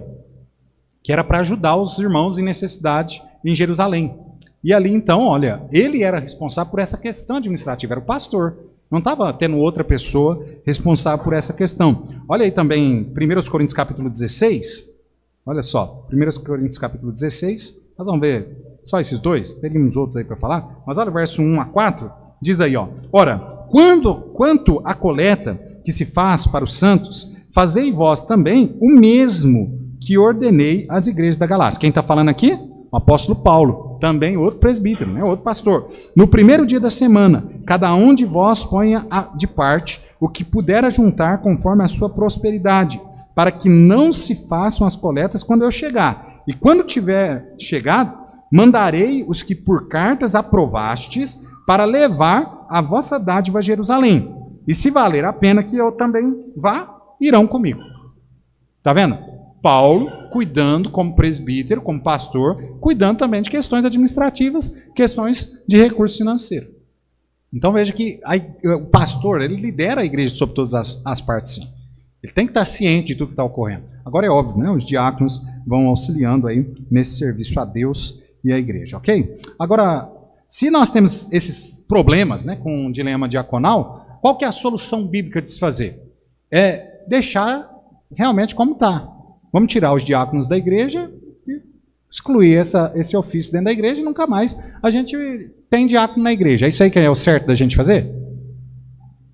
que era para ajudar os irmãos em necessidade em Jerusalém. E ali então, olha, ele era responsável por essa questão administrativa, era o pastor. Não estava tendo outra pessoa responsável por essa questão. Olha aí também 1 Coríntios capítulo 16. Olha só, 1 Coríntios capítulo 16. Nós vamos ver só esses dois. Teríamos outros aí para falar. Mas olha o verso 1 a 4. Diz aí, ó. Ora, quanto à coleta que se faz para os santos, fazei vós também o mesmo que ordenei às igrejas da Galácia. Quem está falando aqui? O apóstolo Paulo, também outro presbítero, né, outro pastor. No primeiro dia da semana, cada um de vós ponha de parte o que puder ajuntar conforme a sua prosperidade, para que não se façam as coletas quando eu chegar. E quando tiver chegado, mandarei os que por cartas aprovastes para levar a vossa dádiva a Jerusalém. E se valer a pena que eu também vá, irão comigo. Está vendo? Paulo, cuidando como presbítero, como pastor, cuidando também de questões administrativas, questões de recurso financeiro. Então veja que o pastor, ele lidera a igreja sobre todas as partes, sim. Ele tem que estar ciente de tudo que está ocorrendo. Agora é óbvio, né? Os diáconos vão auxiliando aí nesse serviço a Deus e à igreja, ok? Agora, se nós temos esses problemas, né, com o dilema diaconal, qual que é a solução bíblica de se fazer? É deixar realmente como está. Vamos tirar os diáconos da igreja e excluir esse ofício dentro da igreja e nunca mais a gente tem diácono na igreja. É isso aí que é o certo da gente fazer?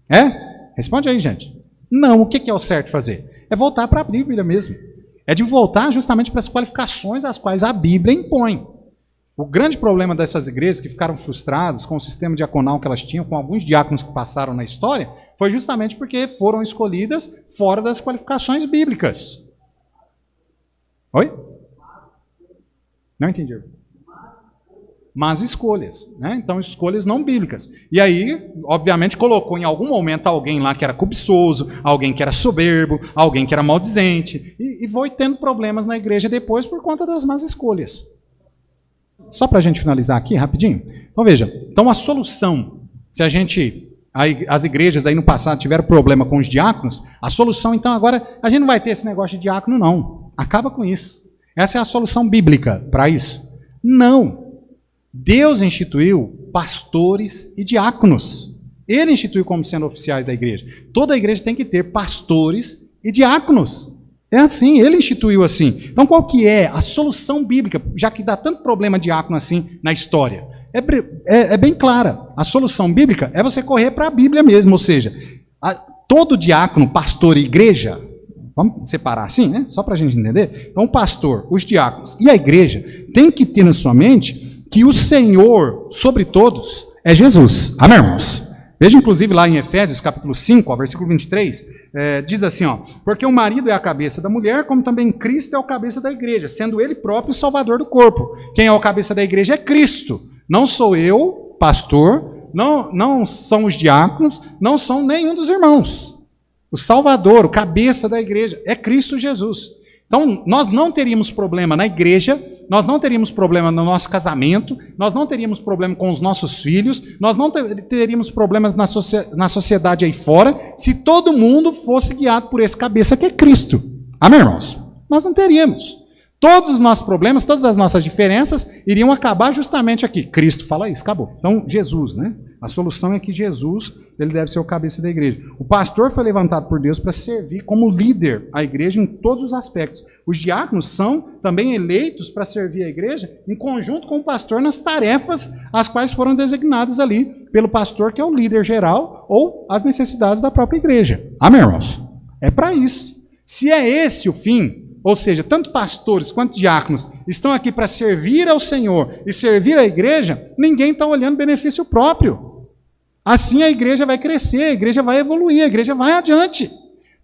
É? Responde aí, gente. Não, o que é o certo fazer? É voltar para a Bíblia mesmo. É de voltar justamente para as qualificações às quais a Bíblia impõe. O grande problema dessas igrejas que ficaram frustradas com o sistema diaconal que elas tinham, com alguns diáconos que passaram na história, foi justamente porque foram escolhidas fora das qualificações bíblicas. Oi? Não entendi. Más escolhas, né? Então, escolhas não bíblicas. E aí, obviamente, colocou em algum momento alguém lá que era cobiçoso, alguém que era soberbo, alguém que era maldizente, e foi tendo problemas na igreja depois por conta das más escolhas. Só para a gente finalizar aqui, rapidinho. Então, veja. Então, a solução, se as igrejas aí no passado tiveram problema com os diáconos, a solução, então, agora, a gente não vai ter esse negócio de diácono, não. Acaba com isso. Essa é a solução bíblica para isso? Não. Deus instituiu pastores e diáconos. Ele instituiu como sendo oficiais da igreja. Toda a igreja tem que ter pastores e diáconos. É assim, ele instituiu assim. Então qual que é a solução bíblica, já que dá tanto problema diácono assim na história? É bem clara. A solução bíblica é você correr para a Bíblia mesmo, ou seja, todo diácono, pastor e igreja, vamos separar assim, né? Só para a gente entender. Então o pastor, os diáconos e a igreja tem que ter na sua mente que o Senhor sobre todos é Jesus. Amém, irmãos? Veja, inclusive, lá em Efésios, capítulo 5, versículo 23, diz assim, porque o marido é a cabeça da mulher, como também Cristo é o cabeça da igreja, sendo ele próprio o salvador do corpo. Quem é o cabeça da igreja é Cristo. Não sou eu, pastor, não são os diáconos, não são nenhum dos irmãos. O salvador, o cabeça da igreja, é Cristo Jesus. Então, nós não teríamos problema na igreja, nós não teríamos problema no nosso casamento, nós não teríamos problema com os nossos filhos, nós não teríamos problemas na sociedade aí fora, se todo mundo fosse guiado por esse cabeça que é Cristo. Amém, irmãos? Nós não teríamos. Todos os nossos problemas, todas as nossas diferenças iriam acabar justamente aqui. Cristo fala isso, acabou. Então, Jesus, né? A solução é que Jesus, ele deve ser o cabeça da igreja. O pastor foi levantado por Deus para servir como líder à igreja em todos os aspectos. Os diáconos são também eleitos para servir a igreja em conjunto com o pastor nas tarefas as quais foram designadas ali pelo pastor, que é o líder geral, ou as necessidades da própria igreja. Amém, irmãos? É para isso. Se é esse o fim, ou seja, tanto pastores quanto diáconos estão aqui para servir ao Senhor e servir à igreja, ninguém está olhando benefício próprio. Assim a igreja vai crescer, a igreja vai evoluir, a igreja vai adiante.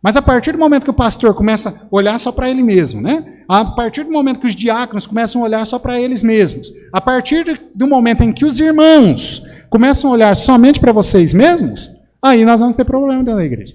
Mas a partir do momento que o pastor começa a olhar só para ele mesmo, né? A partir do momento que os diáconos começam a olhar só para eles mesmos, a partir do momento em que os irmãos começam a olhar somente para vocês mesmos, aí nós vamos ter problema dentro da igreja.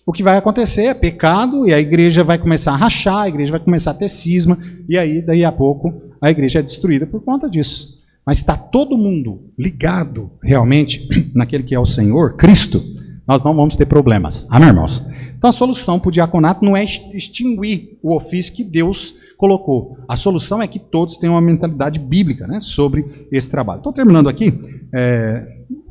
O que vai acontecer é pecado e a igreja vai começar a rachar, a igreja vai começar a ter cisma, e aí, daí a pouco, a igreja é destruída por conta disso. Mas está todo mundo ligado realmente naquele que é o Senhor, Cristo, nós não vamos ter problemas. Amém, irmãos? Então a solução para o diaconato não é extinguir o ofício que Deus colocou. A solução é que todos tenham uma mentalidade bíblica, né, sobre esse trabalho. Estou terminando aqui,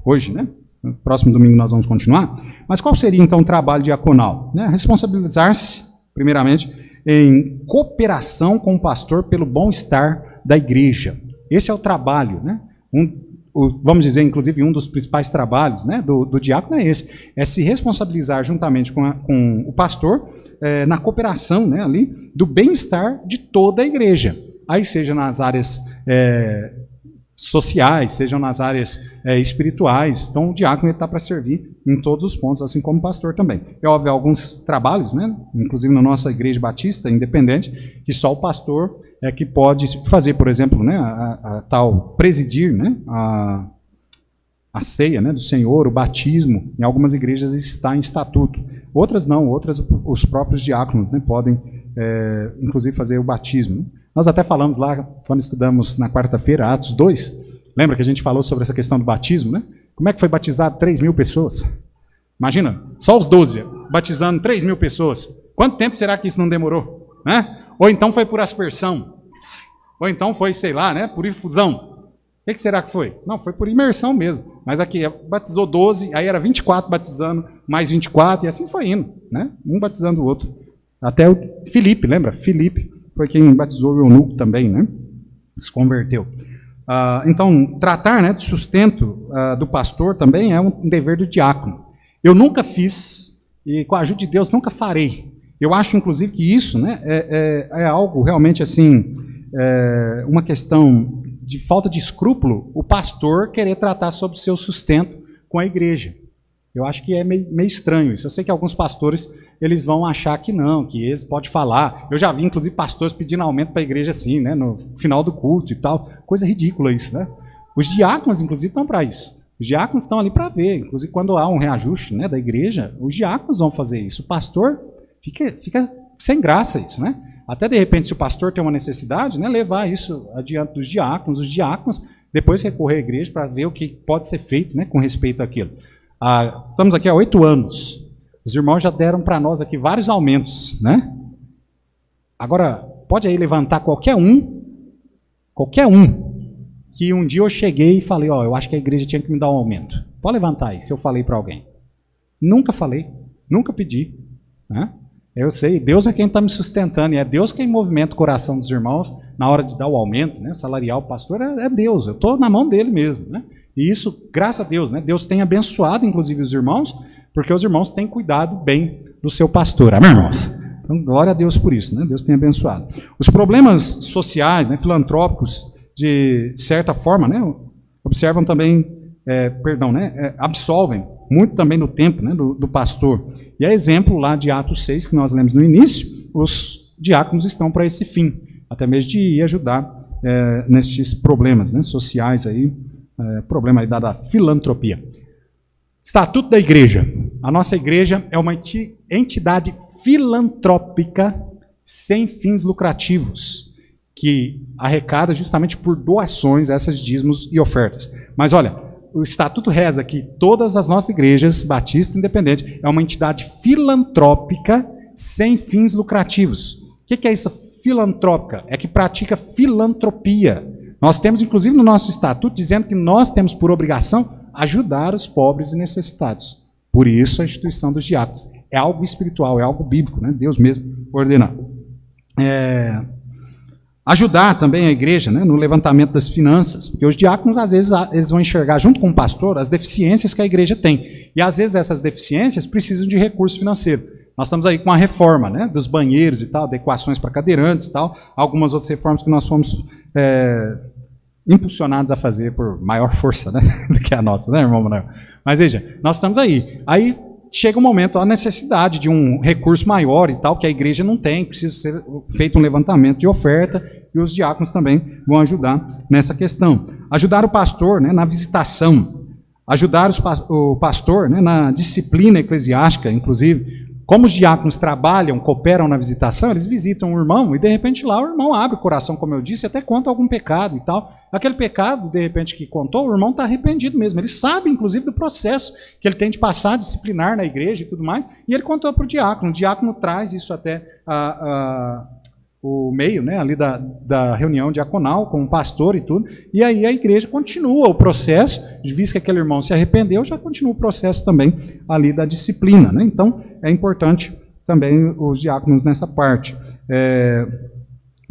hoje, né? No próximo domingo nós vamos continuar. Mas qual seria então o trabalho diaconal? Responsabilizar-se, primeiramente, em cooperação com o pastor pelo bom-estar da igreja. Esse é o trabalho, né? Vamos dizer, inclusive, um dos principais trabalhos, né, do diácono é esse. É se responsabilizar juntamente com o pastor na cooperação, né, ali, do bem-estar de toda a igreja. Aí seja nas áreas sociais, sejam nas áreas espirituais. Então o diácono está para servir em todos os pontos, assim como o pastor também. É óbvio, alguns trabalhos, né, inclusive na nossa igreja batista independente, que só o pastor é que pode fazer, por exemplo, né, a tal presidir, né, a ceia, né, do Senhor, o batismo. Em algumas igrejas isso está em estatuto. Outras não, outras os próprios diáconos, né, podem inclusive fazer o batismo, né? Nós até falamos lá, quando estudamos na quarta-feira, Atos 2, lembra que a gente falou sobre essa questão do batismo, né? Como é que foi batizado 3.000 pessoas? Imagina, só os 12 batizando 3.000 pessoas. Quanto tempo será que isso não demorou? Né? Ou então foi por aspersão, ou então foi, sei lá, né, por infusão. O que será que foi? Não, foi por imersão mesmo. Mas aqui, batizou 12, aí era 24 batizando, mais 24, e assim foi indo, né? Um batizando o outro. Até o Filipe, lembra? Filipe foi quem batizou o eunuco também, né? Se converteu. Então, tratar, né, do sustento do pastor também é um dever do diácono. Eu nunca fiz, e com a ajuda de Deus nunca farei. Eu acho, inclusive, que isso, né, é algo realmente assim, uma questão de falta de escrúpulo, o pastor querer tratar sobre o seu sustento com a igreja. Eu acho que é meio estranho isso. Eu sei que alguns pastores, eles vão achar que não, que eles podem falar. Eu já vi, inclusive, pastores pedindo aumento para a igreja assim, né, no final do culto e tal. Coisa ridícula isso, né? Os diáconos, inclusive, estão para isso. Os diáconos estão ali para ver. Inclusive, quando há um reajuste, né, da igreja, os diáconos vão fazer isso. O pastor fica sem graça isso, né? Até, de repente, se o pastor tem uma necessidade, né, levar isso adiante dos diáconos, os diáconos depois recorrer à igreja para ver o que pode ser feito, né, com respeito àquilo. Estamos aqui há 8 anos. Os irmãos já deram para nós aqui vários aumentos, né? Agora, pode aí levantar qualquer um, que um dia eu cheguei e falei, eu acho que a igreja tinha que me dar um aumento? Pode levantar aí, se eu falei para alguém. Nunca falei, nunca pedi. Né? Eu sei, Deus é quem está me sustentando, e é Deus quem movimenta o coração dos irmãos na hora de dar o aumento, né? Salarial, pastor, é Deus, eu estou na mão dele mesmo. Né? E isso, graças a Deus, né? Deus tem abençoado, inclusive, os irmãos, porque os irmãos têm cuidado bem do seu pastor. Amém, irmãos? Então, glória a Deus por isso, né? Deus tem abençoado. Os problemas sociais, né, filantrópicos, de certa forma, né, observam também, absolvem muito também no tempo, né, do pastor. E é exemplo lá de Atos 6, que nós lemos no início, os diáconos estão para esse fim, até mesmo de ir ajudar nestes problemas, né, sociais, aí, problema aí da filantropia. Estatuto da igreja. A nossa igreja é uma entidade filantrópica sem fins lucrativos, que arrecada justamente por doações, essas dízimos e ofertas. Mas olha, o estatuto reza que todas as nossas igrejas, Batista Independente, é uma entidade filantrópica sem fins lucrativos. O que é essa filantrópica? É que pratica filantropia. Nós temos, inclusive, no nosso estatuto, dizendo que nós temos por obrigação ajudar os pobres e necessitados. Por isso, a instituição dos diáconos. É algo espiritual, é algo bíblico, né? Deus mesmo ordenando. Ajudar também a igreja, né, no levantamento das finanças, porque os diáconos, às vezes, eles vão enxergar, junto com o pastor, as deficiências que a igreja tem. E, às vezes, essas deficiências precisam de recurso financeiro. Nós estamos aí com a reforma, né, dos banheiros e tal, adequações para cadeirantes e tal, algumas outras reformas que nós fomos impulsionados a fazer por maior força, né, do que a nossa, né, irmão Manuel? Mas veja, nós estamos aí. Aí chega um momento, a necessidade de um recurso maior e tal, que a igreja não tem, precisa ser feito um levantamento de oferta, e os diáconos também vão ajudar nessa questão. Ajudar o pastor, né, na visitação, ajudar o pastor, né, na disciplina eclesiástica, inclusive. Como os diáconos trabalham, cooperam na visitação, eles visitam o irmão, e de repente lá o irmão abre o coração, como eu disse, e até conta algum pecado e tal. Aquele pecado, de repente, que contou, o irmão está arrependido mesmo. Ele sabe, inclusive, do processo que ele tem de passar disciplinar na igreja e tudo mais, e ele contou para o diácono. O diácono traz isso até o meio, né, ali da reunião diaconal, com o pastor e tudo, e aí a igreja continua o processo, visto que aquele irmão se arrependeu, já continua o processo também ali da disciplina, né? Então, é importante também os diáconos nessa parte.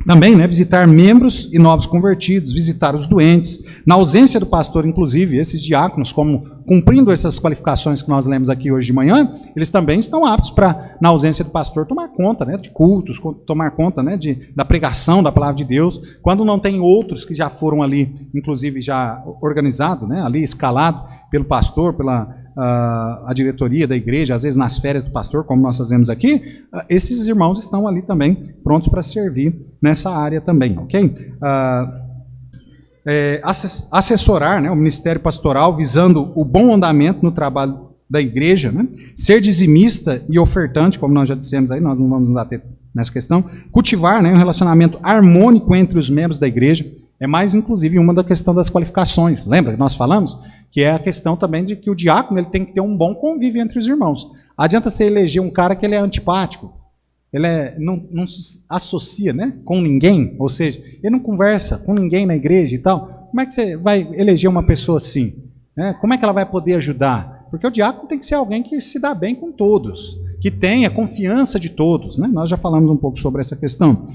Também, né, visitar membros e novos convertidos, visitar os doentes. Na ausência do pastor, inclusive, esses diáconos, como cumprindo essas qualificações que nós lemos aqui hoje de manhã, eles também estão aptos para, na ausência do pastor, tomar conta, né, de cultos, tomar conta, né, da pregação da palavra de Deus. Quando não tem outros que já foram ali, inclusive já organizado, né, ali escalado pelo pastor, pela a diretoria da igreja, às vezes nas férias do pastor, como nós fazemos aqui, esses irmãos estão ali também prontos para servir nessa área também, ok? Assessorar, né, o ministério pastoral visando o bom andamento no trabalho da igreja, né? Ser dizimista e ofertante, como nós já dissemos aí, nós não vamos nos ater nessa questão. Cultivar, né, um relacionamento harmônico entre os membros da igreja, é mais inclusive uma da questão das qualificações. Lembra que nós falamos? Que é a questão também de que o diácono ele tem que ter um bom convívio entre os irmãos. Adianta você eleger um cara que ele é antipático, ele não se associa, né, com ninguém, ou seja, ele não conversa com ninguém na igreja e tal. Como é que você vai eleger uma pessoa assim? Né? Como é que ela vai poder ajudar? Porque o diácono tem que ser alguém que se dá bem com todos, que tenha confiança de todos. Né? Nós já falamos um pouco sobre essa questão.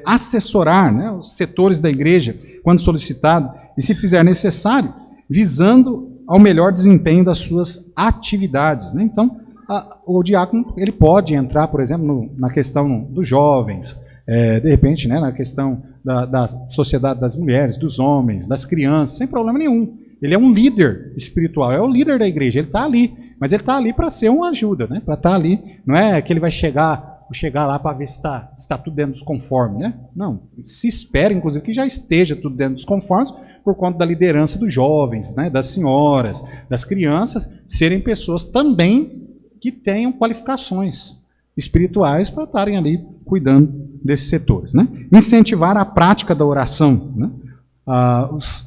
Assessorar, né, os setores da igreja, quando solicitado, e se fizer necessário, visando ao melhor desempenho das suas atividades. Né? Então, o diácono ele pode entrar, por exemplo, na questão dos jovens, de repente, né, na questão da sociedade das mulheres, dos homens, das crianças, sem problema nenhum. Ele é um líder espiritual, é o líder da igreja, ele está ali, mas ele está ali para ser uma ajuda, né? Para estar ali, não é que ele vai chegar lá para ver se está tudo dentro dos conformes, né? Não, se espera, inclusive, que já esteja tudo dentro dos conformes, por conta da liderança dos jovens, né, das senhoras, das crianças, serem pessoas também que tenham qualificações espirituais para estarem ali cuidando desses setores. Né? Incentivar a prática da oração. Né?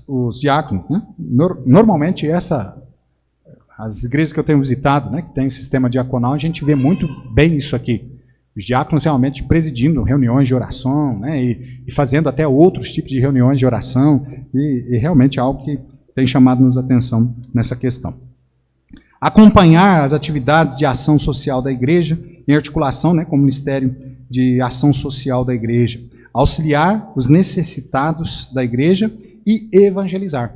Os diáconos, né? Normalmente as igrejas que eu tenho visitado, né, que tem sistema diaconal, a gente vê muito bem isso aqui. Os diáconos realmente presidindo reuniões de oração, né, e fazendo até outros tipos de reuniões de oração, e realmente é algo que tem chamado-nos a atenção nessa questão. Acompanhar as atividades de ação social da igreja, em articulação, né, com o Ministério de Ação Social da igreja. Auxiliar os necessitados da igreja e evangelizar.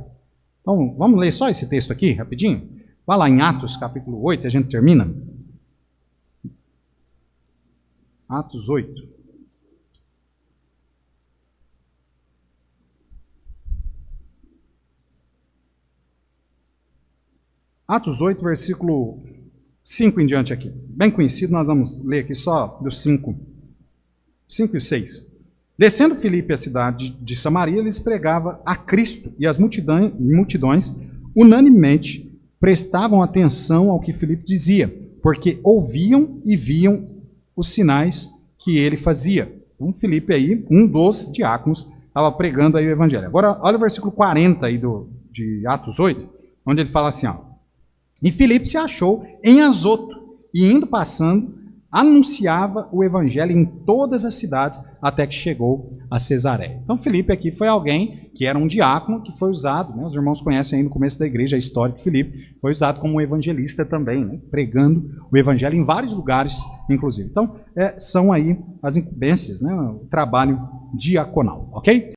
Então, vamos ler só esse texto aqui, rapidinho? Vá lá em Atos, capítulo 8, a gente termina. Atos 8. Atos 8, versículo 5 em diante aqui. Bem conhecido, nós vamos ler aqui só dos 5 e 6. Descendo Filipe à cidade de Samaria, lhes pregava a Cristo, e as multidões unanimemente prestavam atenção ao que Filipe dizia, porque ouviam e viam os sinais que ele fazia. Então, Filipe aí, um dos diáconos, estava pregando aí o evangelho. Agora, olha o versículo 40 aí de Atos 8, onde ele fala assim, ó. E Filipe se achou em Azoto, e indo passando, anunciava o evangelho em todas as cidades, até que chegou a Cesareia. Então, Filipe aqui foi alguém que era um diácono, que foi usado, né, os irmãos conhecem aí no começo da igreja a história de Filipe, foi usado como evangelista também, né, pregando o evangelho em vários lugares, inclusive. Então, são aí as incumbências, né, o trabalho diaconal, ok?